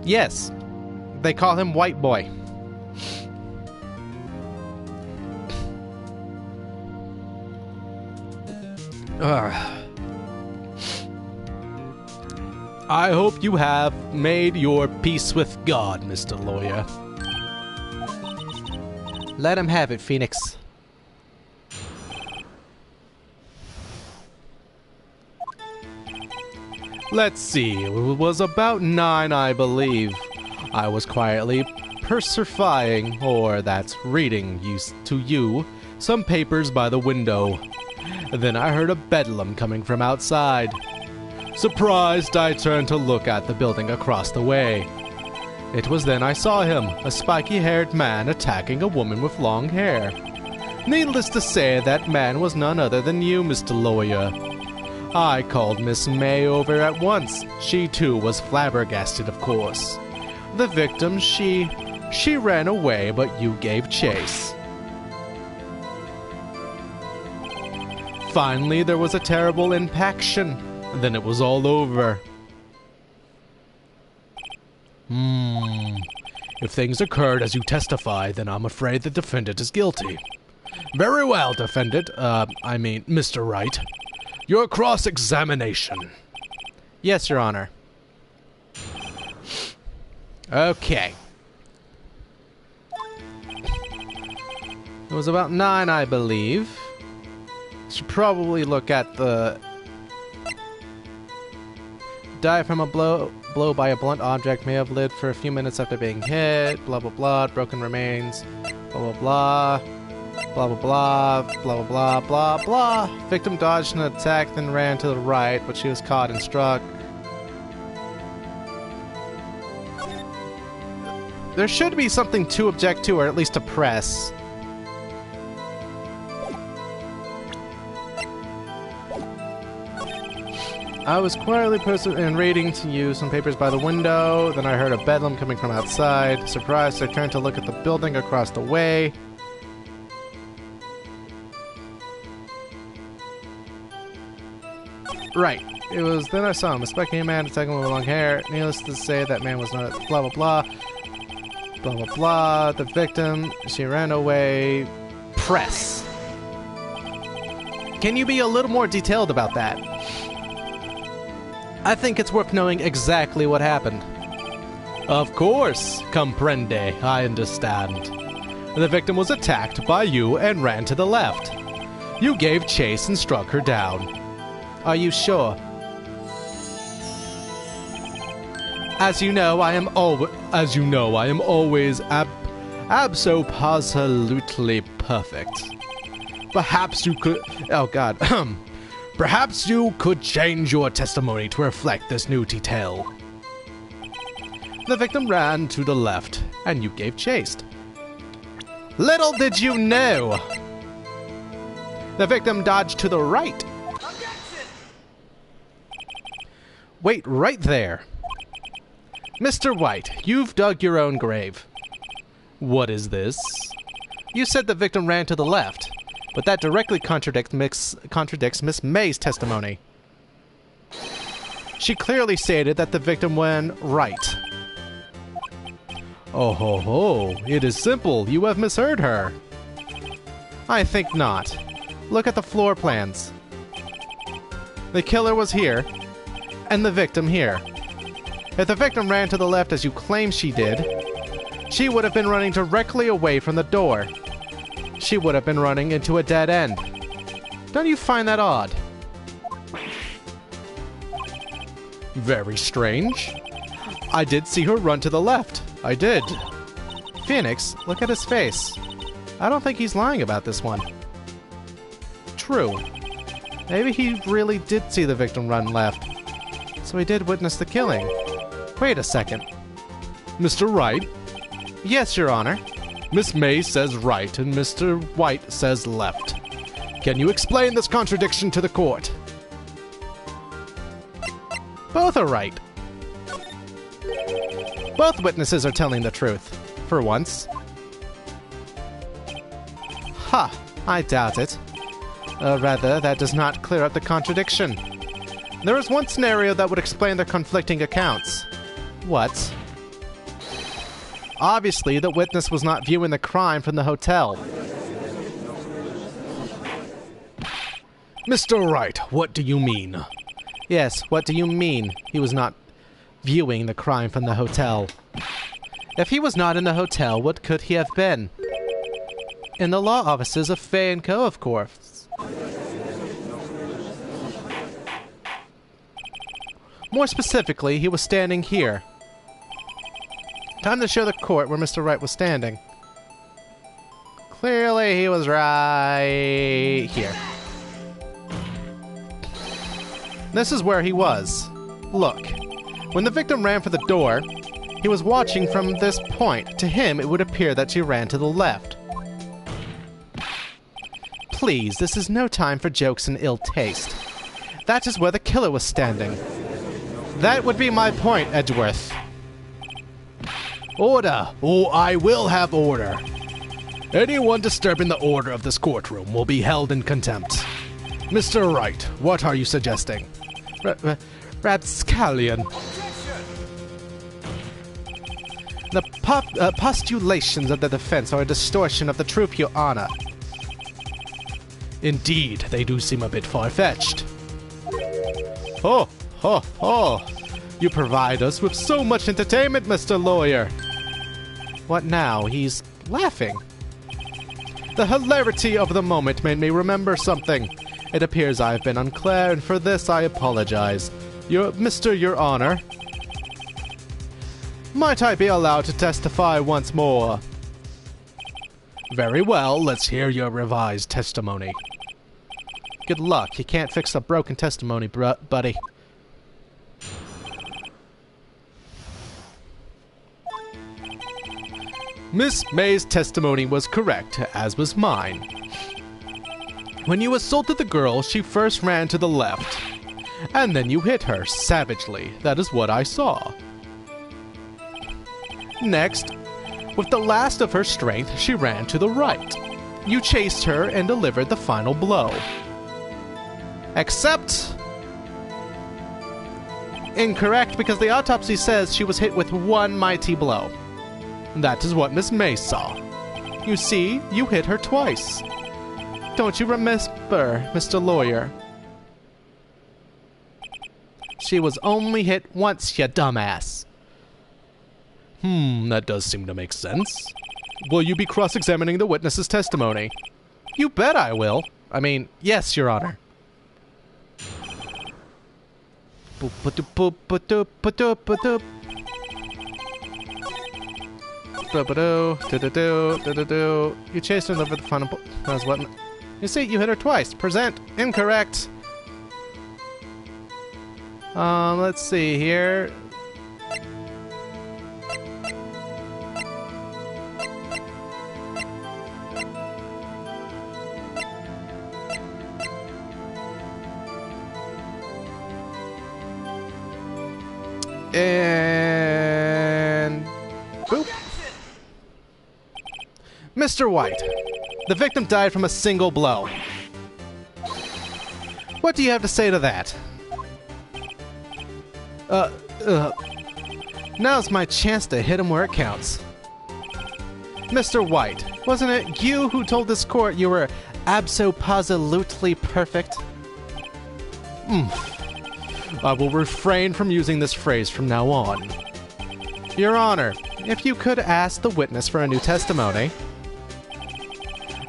Yes. They call him White Boy. I hope you have made your peace with God, Mr. Lawyer. Let him have it, Phoenix. Let's see, it was about 9, I believe. I was quietly persifying, or that's reading to you, some papers by the window. Then I heard a bedlam coming from outside. Surprised, I turned to look at the building across the way. It was then I saw him, a spiky-haired man attacking a woman with long hair. Needless to say, that man was none other than you, Mr. Lawyer. I called Miss May over at once. She too was flabbergasted, of course. The victim, she ran away, but you gave chase. Finally, there was a terrible impaction. Then it was all over. If things occurred as you testify, then I'm afraid the defendant is guilty. Very well, defendant. Mr. Wright. Your cross-examination. Yes, Your Honor. Okay. It was about 9, I believe. Should probably look at the died from a blow by a blunt object, may have lived for a few minutes after being hit, blah blah blah, broken remains, blah blah blah, blah blah blah, blah blah blah blah. Victim dodged an attack, then ran to the right, but she was caught and struck. There should be something to object to, or at least to press. I was quietly posted and reading to you some papers by the window. Then I heard a bedlam coming from outside. Surprised, I turned to look at the building across the way. Right. It was then I saw him, a spiky man attacking him with long hair. Needless to say, that man was not blah blah blah. Blah blah blah. The victim, she ran away. Press. Can you be a little more detailed about that? I think it's worth knowing exactly what happened. Of course, comprende, I understand. The victim was attacked by you and ran to the left. You gave chase and struck her down. Are you sure? As you know, I am always absolutely perfect. Perhaps you could... Oh, God. Perhaps you could change your testimony to reflect this new detail. The victim ran to the left, and you gave chase. Little did you know! The victim dodged to the right. Wait right there. Mr. White, you've dug your own grave. What is this? You said the victim ran to the left, but that directly contradicts Miss May's testimony. She clearly stated that the victim went right. Oh ho ho, it is simple. You have misheard her. I think not. Look at the floor plans. The killer was here, and the victim here. If the victim ran to the left as you claim she did, she would have been running directly away from the door. She would have been running into a dead end. Don't you find that odd? Very strange. I did see her run to the left. I did. Phoenix, look at his face. I don't think he's lying about this one. True. Maybe he really did see the victim run left. So he did witness the killing. Wait a second. Mr. Wright? Yes, Your Honor. Miss May says right and Mr. White says left. Can you explain this contradiction to the court? Both are right. Both witnesses are telling the truth, for once. Ha! I doubt it. Rather, that does not clear up the contradiction. There is one scenario that would explain the conflicting accounts. What? Obviously, the witness was not viewing the crime from the hotel. Mr. Wright, what do you mean? Yes, what do you mean? He was not viewing the crime from the hotel. If he was not in the hotel, what could he have been? In the law offices of Fay & Co., of course. More specifically, he was standing here. Time to show the court where Mr. Wright was standing. Clearly, he was right here. This is where he was. Look, when the victim ran for the door, he was watching from this point. To him, it would appear that she ran to the left. Please, this is no time for jokes and ill taste. That is where the killer was standing. That would be my point, Edgeworth. Order! Oh, I will have order. Anyone disturbing the order of this courtroom will be held in contempt. Mr. Wright, what are you suggesting? Rapscallion. The postulations of the defense are a distortion of the truth, Your Honor. Indeed, they do seem a bit far-fetched. Ho, ho, ho! You provide us with so much entertainment, Mr. Lawyer! What now? He's laughing. The hilarity of the moment made me remember something. It appears I have been unclear, and for this I apologize. Your Honor. Might I be allowed to testify once more? Very well, let's hear your revised testimony. Good luck, you can't fix a broken testimony, buddy. Miss May's testimony was correct, as was mine. When you assaulted the girl, she first ran to the left, and then you hit her savagely. That is what I saw. Next, with the last of her strength, she ran to the right. You chased her and delivered the final blow. Except... incorrect, because the autopsy says she was hit with one mighty blow. That is what Miss May saw. You see, you hit her twice. Don't you remember, Mr. Lawyer? She was only hit once, you dumbass. That does seem to make sense. Will you be cross-examining the witness's testimony? You bet I will. I mean, yes, Your Honor. You chased her over the final... That's what... You see, you hit her twice. Present. Incorrect. Let's see here. And... boop. Mr. White, the victim died from a single blow. What do you have to say to that? Now's my chance to hit him where it counts. Mr. White, wasn't it you who told this court you were abso-positively perfect? I will refrain from using this phrase from now on. Your Honor, if you could ask the witness for a new testimony.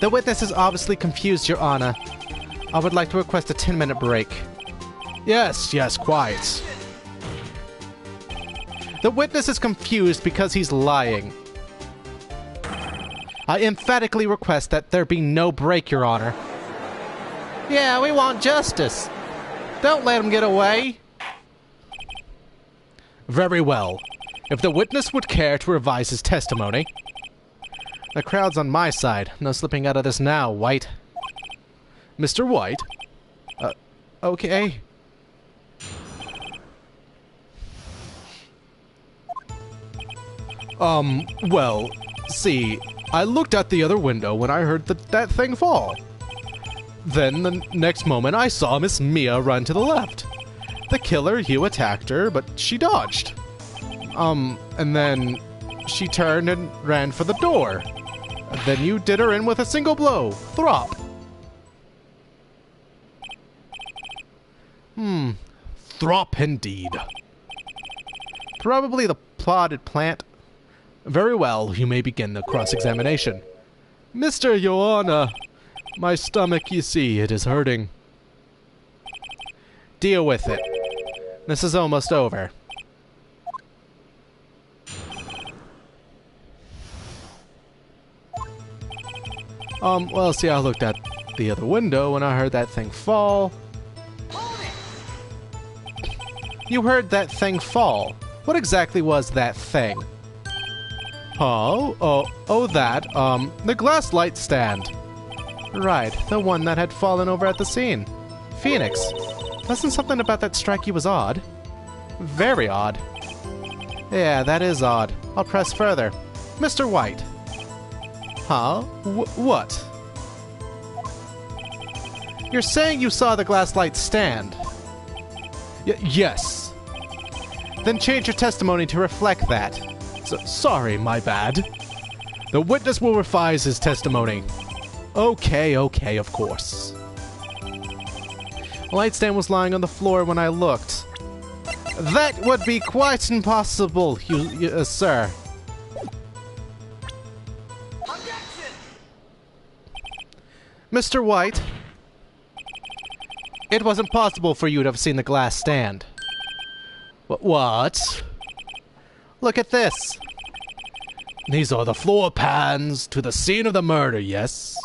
The witness is obviously confused, Your Honor. I would like to request a 10-minute break. Yes, quiet. The witness is confused because he's lying. I emphatically request that there be no break, Your Honor. Yeah, we want justice. Don't let him get away. Very well. If the witness would care to revise his testimony... The crowd's on my side. No slipping out of this now, White. Mr. White? Okay. Well, see, I looked out the other window when I heard that thing fall. Then, the next moment, I saw Miss Mia run to the left. The killer, you attacked her, but she dodged. And then she turned and ran for the door. Then you did her in with a single blow. Throp. Throp indeed. Probably the plotted plant. Very well, you may begin the cross-examination. Mr. Joanna, my stomach, you see, it is hurting. Deal with it. This is almost over. Well, see, I looked at the other window when I heard that thing fall. You heard that thing fall. What exactly was that thing? The glass light stand. Right, the one that had fallen over at the scene. Phoenix, doesn't something about that strike you was odd? Very odd. Yeah, that is odd. I'll press further. Mr. White. Huh? What? You're saying you saw the glass light stand? Yes. Then change your testimony to reflect that. Sorry, my bad. The witness will revise his testimony. Okay, of course. The light stand was lying on the floor when I looked. That would be quite impossible, sir. Mr. White, it wasn't possible for you to have seen the glass stand. What? Look at this. These are the floor pans to the scene of the murder, yes?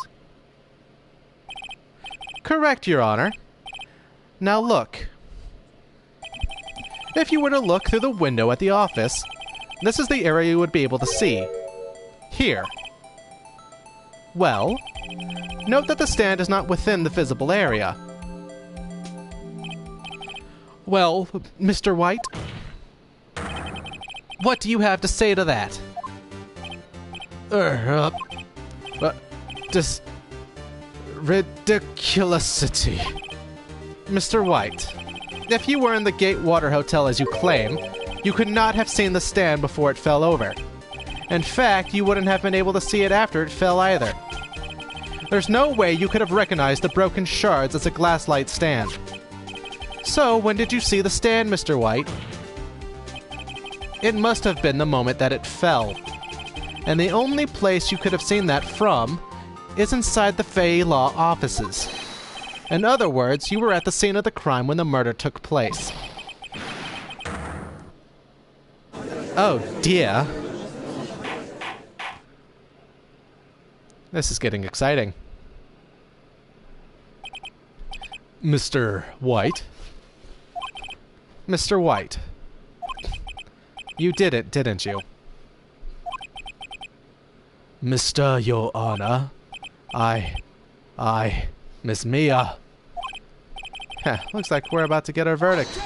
Correct, Your Honor. Now look. If you were to look through the window at the office, this is the area you would be able to see. Here. Well, note that the stand is not within the visible area. Well, Mr. White, what do you have to say to that? This ridiculosity. Mr. White, if you were in the Gatewater Hotel as you claim, you could not have seen the stand before it fell over. In fact, you wouldn't have been able to see it after it fell either. There's no way you could have recognized the broken shards as a glass light stand. So, when did you see the stand, Mr. White? It must have been the moment that it fell. And the only place you could have seen that from is inside the Fey Law offices. In other words, you were at the scene of the crime when the murder took place. Oh dear. This is getting exciting. Mr. White? Mr. White. You did it, didn't you? Mr. Your Honor, Miss Mia. Heh, looks like we're about to get our verdict.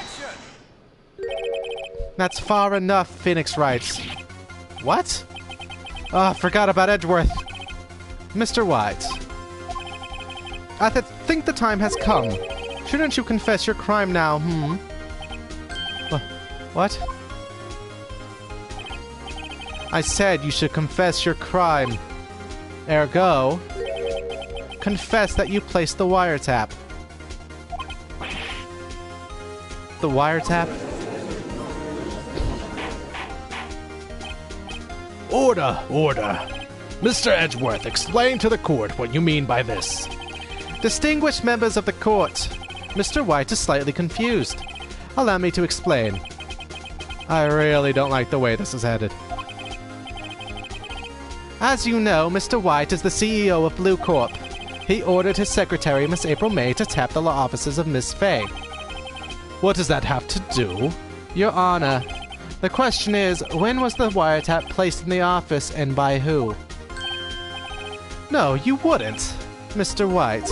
That's far enough, Phoenix writes. What? Oh, forgot about Edgeworth. Mr. White. I think the time has come. Shouldn't you confess your crime now, What? I said you should confess your crime. Ergo, confess that you placed the wiretap. The wiretap? Order, order. Mr. Edgeworth, explain to the court what you mean by this. Distinguished members of the court, Mr. White is slightly confused. Allow me to explain. I really don't like the way this is headed. As you know, Mr. White is the CEO of Blue Corp. He ordered his secretary, Miss April May, to tap the law offices of Miss Fay. What does that have to do? Your Honor, the question is, when was the wiretap placed in the office and by who? No, you wouldn't, Mr. White.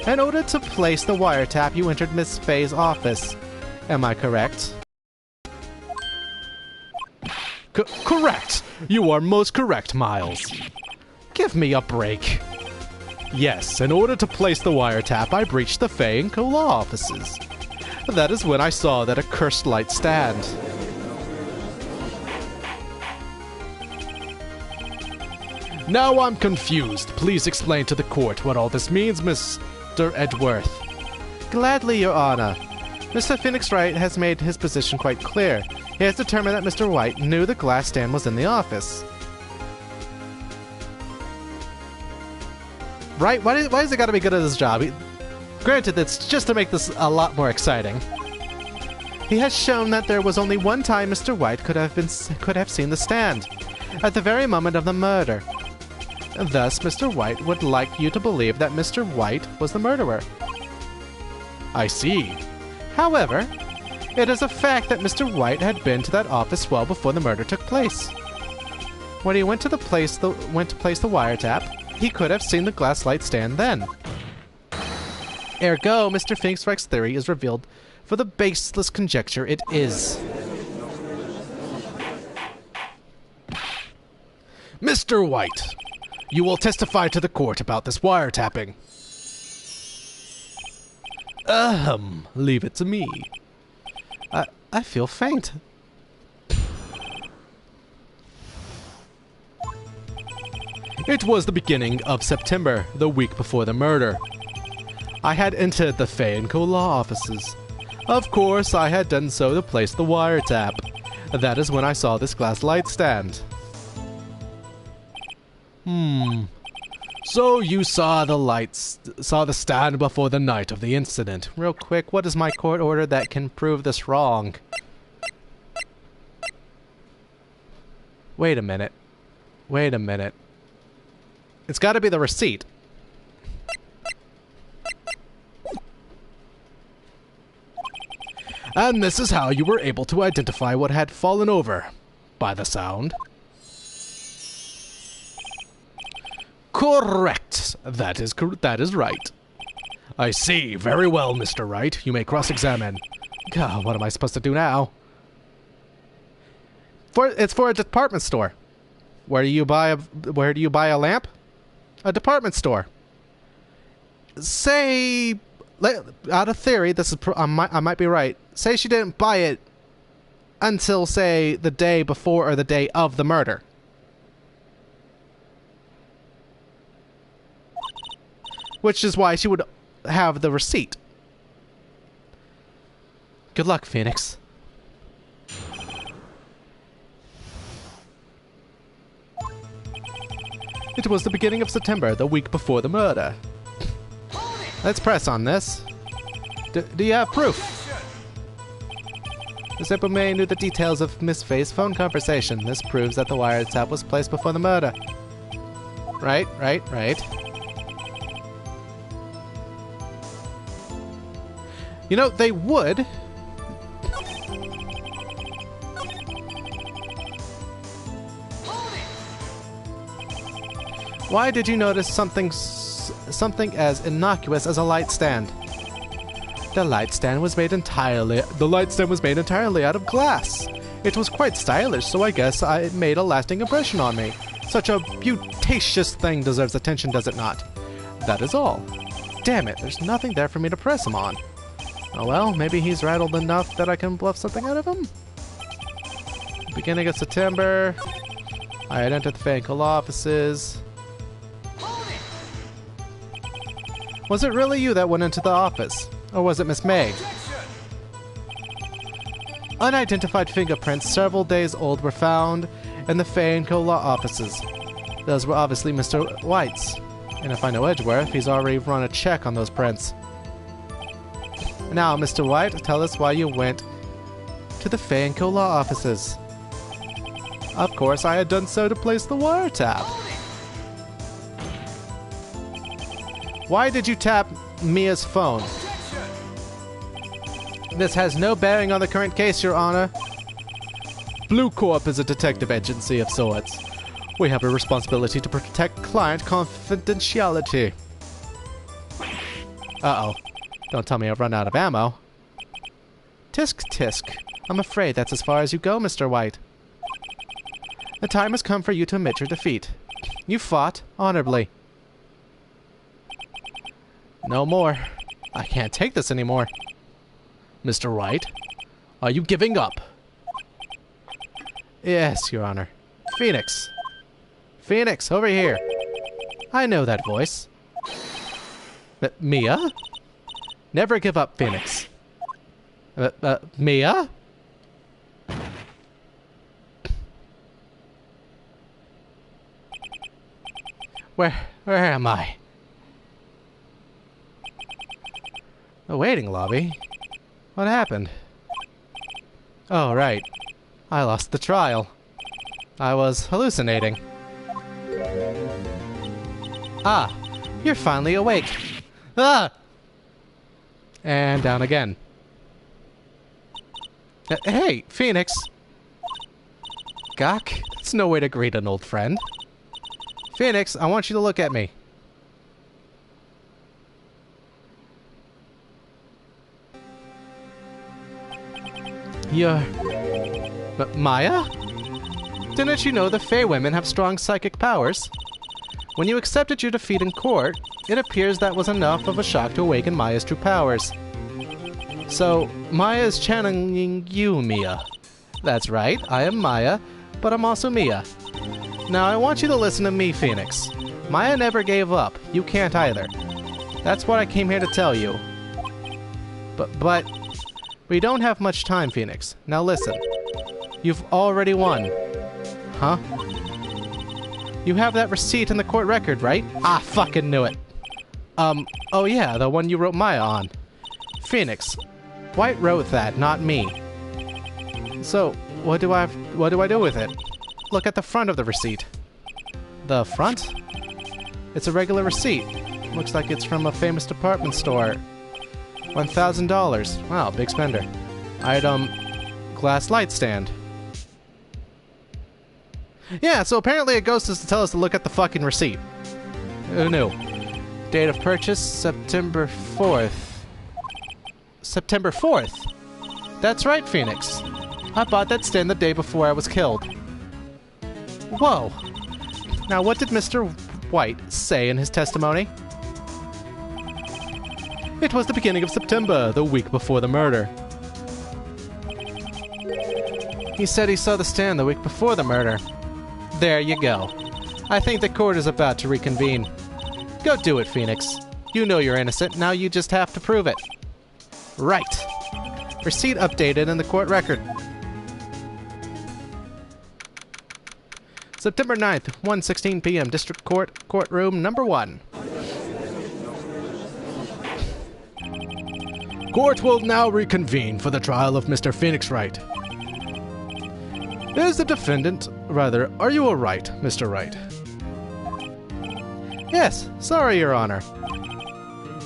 In order to place the wiretap, you entered Miss Fay's office. Am I correct? Correct! You are most correct, Miles. Give me a break. Yes, in order to place the wiretap, I breached the Fay and Co. law offices. That is when I saw that accursed light stand. Now I'm confused. Please explain to the court what all this means, Mr. Edgeworth. Gladly, Your Honor. Mr. Phoenix Wright has made his position quite clear. He has determined that Mr. White knew the glass stand was in the office. Right? Why is it gotta be good at his job? Granted, it's just to make this a lot more exciting. He has shown that there was only one time Mr. White could have seen the stand, at the very moment of the murder. Thus, Mr. White would like you to believe that Mr. White was the murderer. I see. However, it is a fact that Mr. White had been to that office well before the murder took place. When he went to place the wiretap, he could have seen the glass light stand then. Ergo, Mr. Phoenix Wright's theory is revealed for the baseless conjecture it is. Mr. White, you will testify to the court about this wiretapping. Leave it to me. I feel faint. It was the beginning of September, the week before the murder. I had entered the Fay & Co. law offices. Of course, I had done so to place the wiretap. That is when I saw this glass light stand. So you saw the stand before the night of the incident. Real quick, what is my court order that can prove this wrong? Wait a minute. Wait a minute. It's got to be the receipt. And this is how you were able to identify what had fallen over. By the sound. Correct. That is right. I see. Very well, Mr. Wright. You may cross-examine. God, what am I supposed to do now? It's for a department store. Where do you buy a lamp? A department store. Say, out of theory, this is I might be right. Say she didn't buy it until, say, the day before or the day of the murder. Which is why she would have the receipt. Good luck, Phoenix. It was the beginning of September, the week before the murder. Let's press on this. Do you have proof? The Superman knew the details of Miss Faye's phone conversation. This proves that the wiretap was placed before the murder. Right. You know, they would. Why did you notice something as innocuous as a light stand? The light stand was made entirely out of glass. It was quite stylish, so I guess it made a lasting impression on me. Such a beauticious thing deserves attention, does it not? That is all. Damn it, there's nothing there for me to press him on. Oh well, maybe he's rattled enough that I can bluff something out of him? Beginning of September, I had entered the Fanco law offices. Was it really you that went into the office? Or was it Miss May? Unidentified fingerprints several days old were found in the Fanco law offices. Those were obviously Mr. White's. And if I know Edgeworth, he's already run a check on those prints. Now, Mr. White, tell us why you went to the Fanco law offices. Of course, I had done so to place the wiretap. Why did you tap Mia's phone? This has no bearing on the current case, Your Honor. Blue Corp is a detective agency of sorts. We have a responsibility to protect client confidentiality. Uh-oh. Don't tell me I've run out of ammo. Tisk tisk. I'm afraid that's as far as you go, Mr. White. The time has come for you to admit your defeat. You fought honorably. No more. I can't take this anymore. Mr. Wright, are you giving up? Yes, Your Honor. Phoenix. Phoenix, over here. I know that voice. Mia? Never give up, Phoenix. Mia? Where am I? The waiting lobby? What happened? Oh, right. I lost the trial. I was hallucinating. Ah, you're finally awake. Ah! And down again. Hey, Phoenix. Gawk, that's no way to greet an old friend. Phoenix, I want you to look at me. You're... Maya? Didn't you know the Fey women have strong psychic powers? When you accepted your defeat in court, it appears that was enough of a shock to awaken Maya's true powers. So, Maya is channeling you, Mia. That's right, I am Maya, but I'm also Mia. Now I want you to listen to me, Phoenix. Maya never gave up. You can't either. That's what I came here to tell you. But we don't have much time, Phoenix. Now listen. You've already won. Huh? You have that receipt in the court record, right? Ah, fucking knew it. Oh yeah, the one you wrote Maya on. Phoenix, White wrote that, not me. So, what do I do with it? look at the front of the receipt. The front? It's a regular receipt. Looks like it's from a famous department store. $1,000. Wow, big spender. Item, glass light stand. Yeah, so apparently a ghost is to tell us to look at the fucking receipt. Who knew? Date of purchase, September 4th. September 4th? That's right, Phoenix. I bought that stand the day before I was killed. Whoa. Now, what did Mr. White say in his testimony? It was the beginning of September, the week before the murder. He said he saw the stand the week before the murder. There you go. I think the court is about to reconvene. Go do it, Phoenix. You know you're innocent, now you just have to prove it. Right. Receipt updated in the court record. September 9th, 1:16 p.m. District Court, Courtroom Number 1. Court will now reconvene for the trial of Mr. Phoenix Wright. Is the defendant... Rather, are you all right, Mr. Wright? Yes, sorry, Your Honor.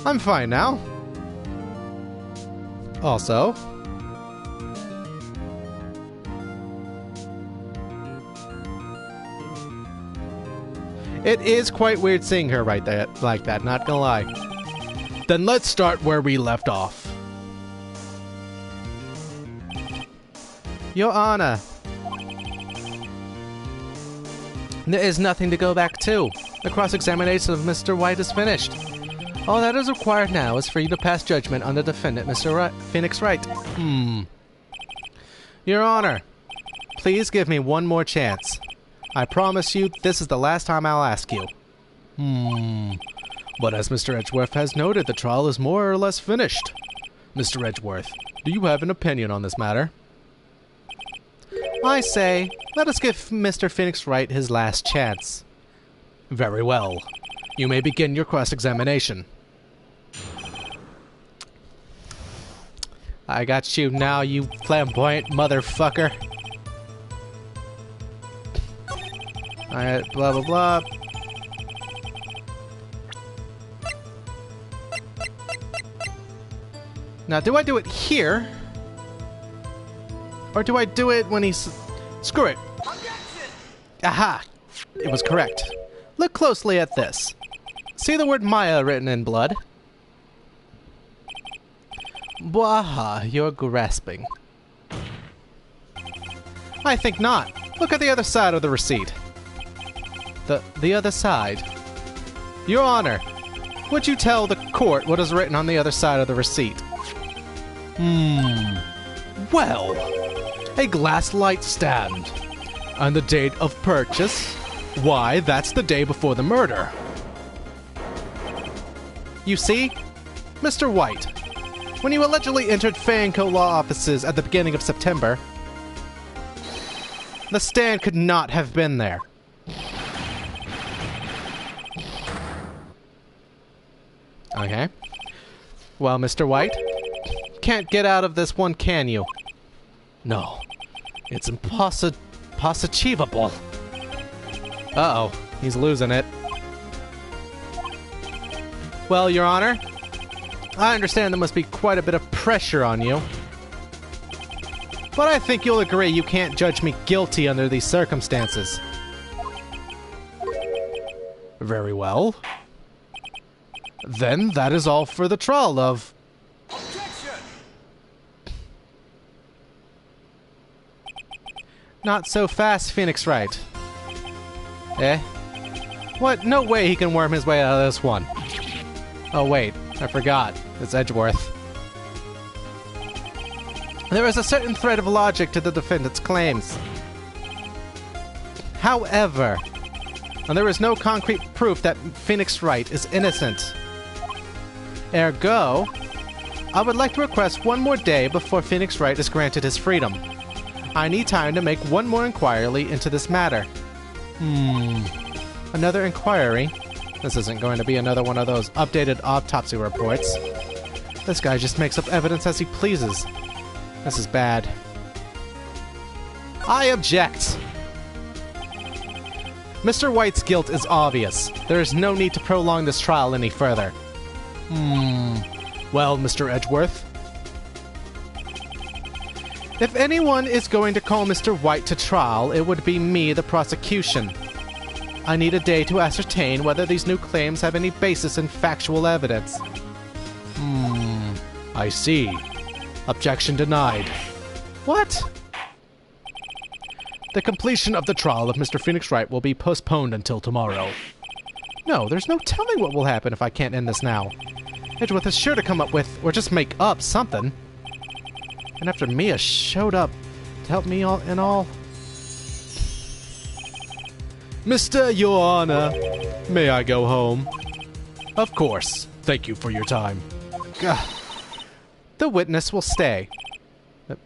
I'm fine now. Also... It is quite weird seeing her right there like that, not gonna lie. Then let's start where we left off. Your Honor. There is nothing to go back to. The cross-examination of Mr. White is finished. All that is required now is for you to pass judgment on the defendant, Mr. Phoenix Wright. Your Honor, please give me one more chance. I promise you this is the last time I'll ask you. But as Mr. Edgeworth has noted, the trial is more or less finished. Mr. Edgeworth, do you have an opinion on this matter? I say, let us give Mr. Phoenix Wright his last chance. Very well. You may begin your cross-examination. I got you now, you flamboyant motherfucker. Alright, blah blah blah. Now, do I do it here? Or do I do it when he's... Screw it! Aha! It was correct. Look closely at this. See the word Maya written in blood? Bwaha, you're grasping. I think not. Look at the other side of the receipt. The other side. Your Honor, would you tell the court what is written on the other side of the receipt? Well, a glass light stand. And the date of purchase? Why, that's the day before the murder. You see? Mr. White, when you allegedly entered Figgy law offices at the beginning of September, the stand could not have been there. Okay. Well, Mr. White, can't get out of this one, can you? No. It's impossible. Uh-oh, he's losing it. Well, Your Honor, I understand there must be quite a bit of pressure on you. But I think you'll agree you can't judge me guilty under these circumstances. Very well. Then that is all for the trial of... Objection! Not so fast, Phoenix Wright. Eh? What? No way he can worm his way out of this one. Oh wait, I forgot. It's Edgeworth. There is a certain thread of logic to the defendant's claims. However, there is no concrete proof that Phoenix Wright is innocent. Ergo, I would like to request one more day before Phoenix Wright is granted his freedom. I need time to make one more inquiry into this matter. Another inquiry? This isn't going to be another one of those updated autopsy reports. This guy just makes up evidence as he pleases. This is bad. I object! Mr. White's guilt is obvious. There is no need to prolong this trial any further. Well, Mr. Edgeworth? If anyone is going to call Mr. White to trial, it would be me, the prosecution. I need a day to ascertain whether these new claims have any basis in factual evidence. I see. Objection denied. What? The completion of the trial of Mr. Phoenix Wright will be postponed until tomorrow. No, there's no telling what will happen if I can't end this now. Edgeworth is sure to come up with, or just make up, something. And after Mia showed up to help me all in all... Mr. Your Honor, may I go home? Of course. Thank you for your time. Gah. The witness will stay.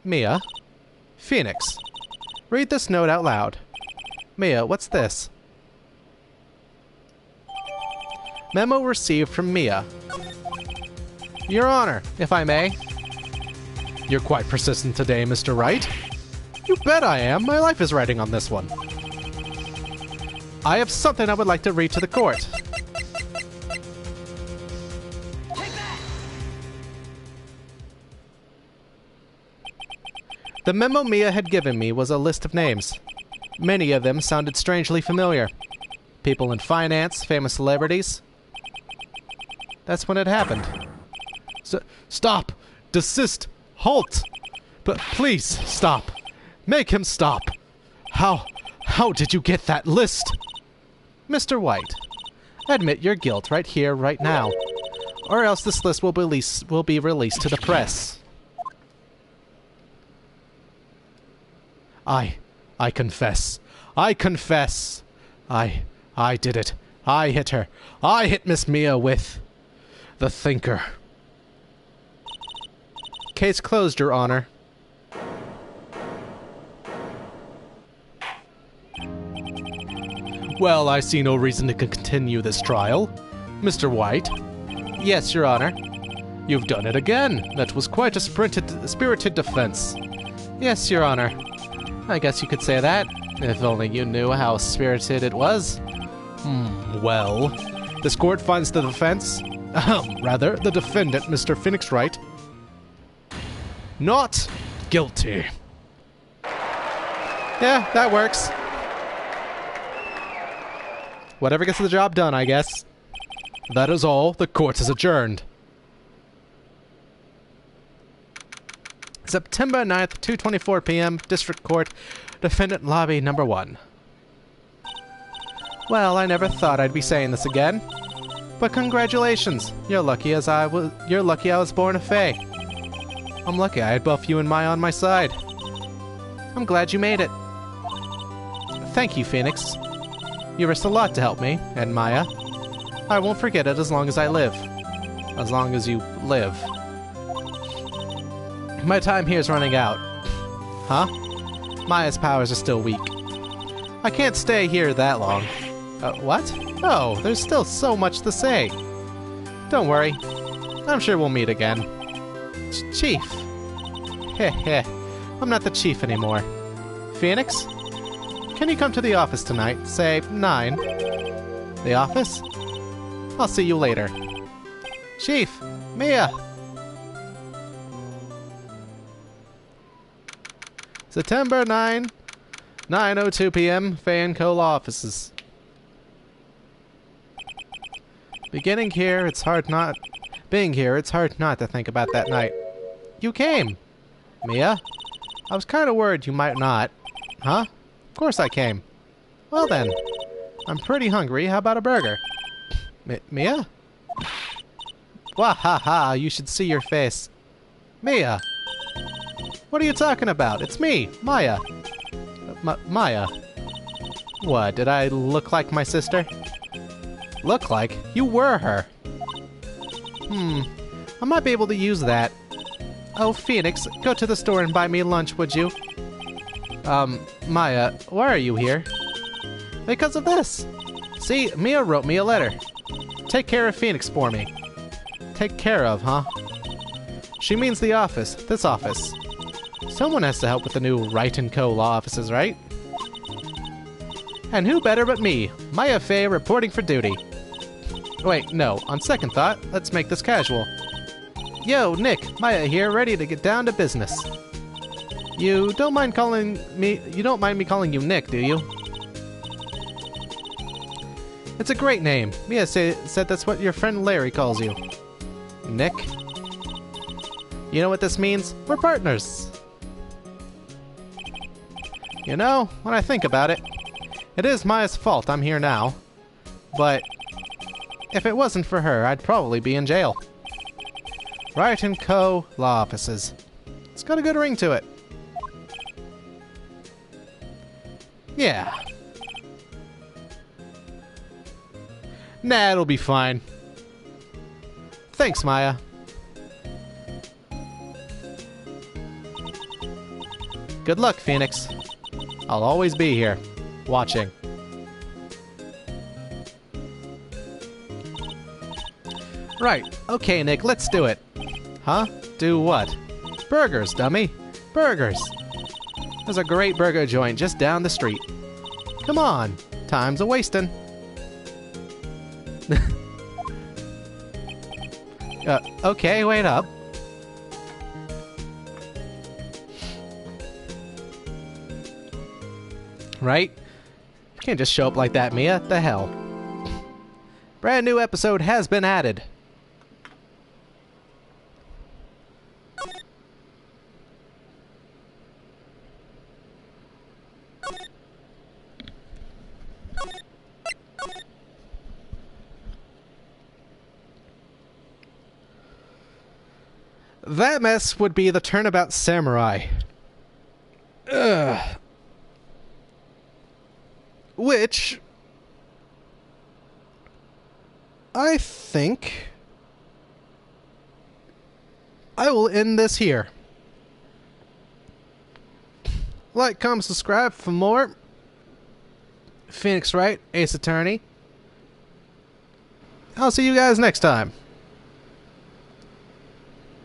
Mia? Phoenix. Read this note out loud. Mia, what's this? Memo received from Mia. Your Honor, if I may. You're quite persistent today, Mr. Wright. You bet I am. My life is riding on this one. I have something I would like to read to the court. The memo Mia had given me was a list of names. Many of them sounded strangely familiar. People in finance, famous celebrities. That's when it happened. Stop! Desist! Halt! But please, stop! Make him stop! How did you get that list? Mr. White, admit your guilt right here, right now. Or else this list will be released to the press. I confess. I confess. I did it. I hit her. I hit Miss Mia with the thinker. Case closed, Your Honor. Well, I see no reason to continue this trial. Mr. White? Yes, Your Honor. You've done it again. That was quite a spirited defense. Yes, Your Honor. I guess you could say that. If only you knew how spirited it was. Well, this court finds the defense... rather, the defendant, Mr. Phoenix Wright... not guilty. Yeah, that works. Whatever gets the job done, I guess. That is all. The court is adjourned. September 9th, 2:24 p.m., District Court, Defendant Lobby Number 1. Well, I never thought I'd be saying this again. But congratulations. You're lucky I was born a Fae. I'm lucky I had both you and Maya on my side. I'm glad you made it. Thank you, Phoenix. You risked a lot to help me, and Maya. I won't forget it as long as I live. As long as you live. My time here is running out. Huh? Maya's powers are still weak. I can't stay here that long. What? Oh, there's still so much to say. Don't worry. I'm sure we'll meet again. Chief. Heh heh. I'm not the chief anymore. Phoenix? Can you come to the office tonight? Say 9. The office? I'll see you later. Chief! Mia! September 9, 9:02 p.m., Fae & Co. Law Offices. Being here, it's hard not to think about that night. You came! Mia? I was kind of worried you might not. Huh? Of course I came. Well then, I'm pretty hungry. How about a burger? Mia? Wahaha, you should see your face. Mia! What are you talking about? It's me, Maya. Maya. What, did I look like my sister? Look like? You were her. I might be able to use that. Oh, Phoenix, go to the store and buy me lunch, would you? Maya, why are you here? Because of this. See, Mia wrote me a letter. Take care of Phoenix for me. Take care of, huh? She means the office, this office. Someone has to help with the new Wright & Co. law offices, right? And who better but me, Maya Fey, reporting for duty. Wait, no, on second thought, let's make this casual. Yo, Nick, Maya here, ready to get down to business. You don't mind me calling you Nick, do you? It's a great name. Mia said that's what your friend Larry calls you. Nick? You know what this means? We're partners. You know, when I think about it, it is Maya's fault I'm here now. But if it wasn't for her, I'd probably be in jail. Wright & Co. Law Offices. It's got a good ring to it. Yeah. Nah, it'll be fine. Thanks, Maya. Good luck, Phoenix. I'll always be here, watching. Right, okay, Nick, let's do it. Huh? Do what? Burgers, dummy. Burgers. There's a great burger joint just down the street. Come on, time's a-wasting. Okay, wait up. Right? You can't just show up like that, Mia. The hell? Brand new episode has been added. That mess would be the Turnabout Samurai. Ugh. Which I think I will end this here. Like, comment, subscribe for more. Phoenix Wright, Ace Attorney. I'll see you guys next time.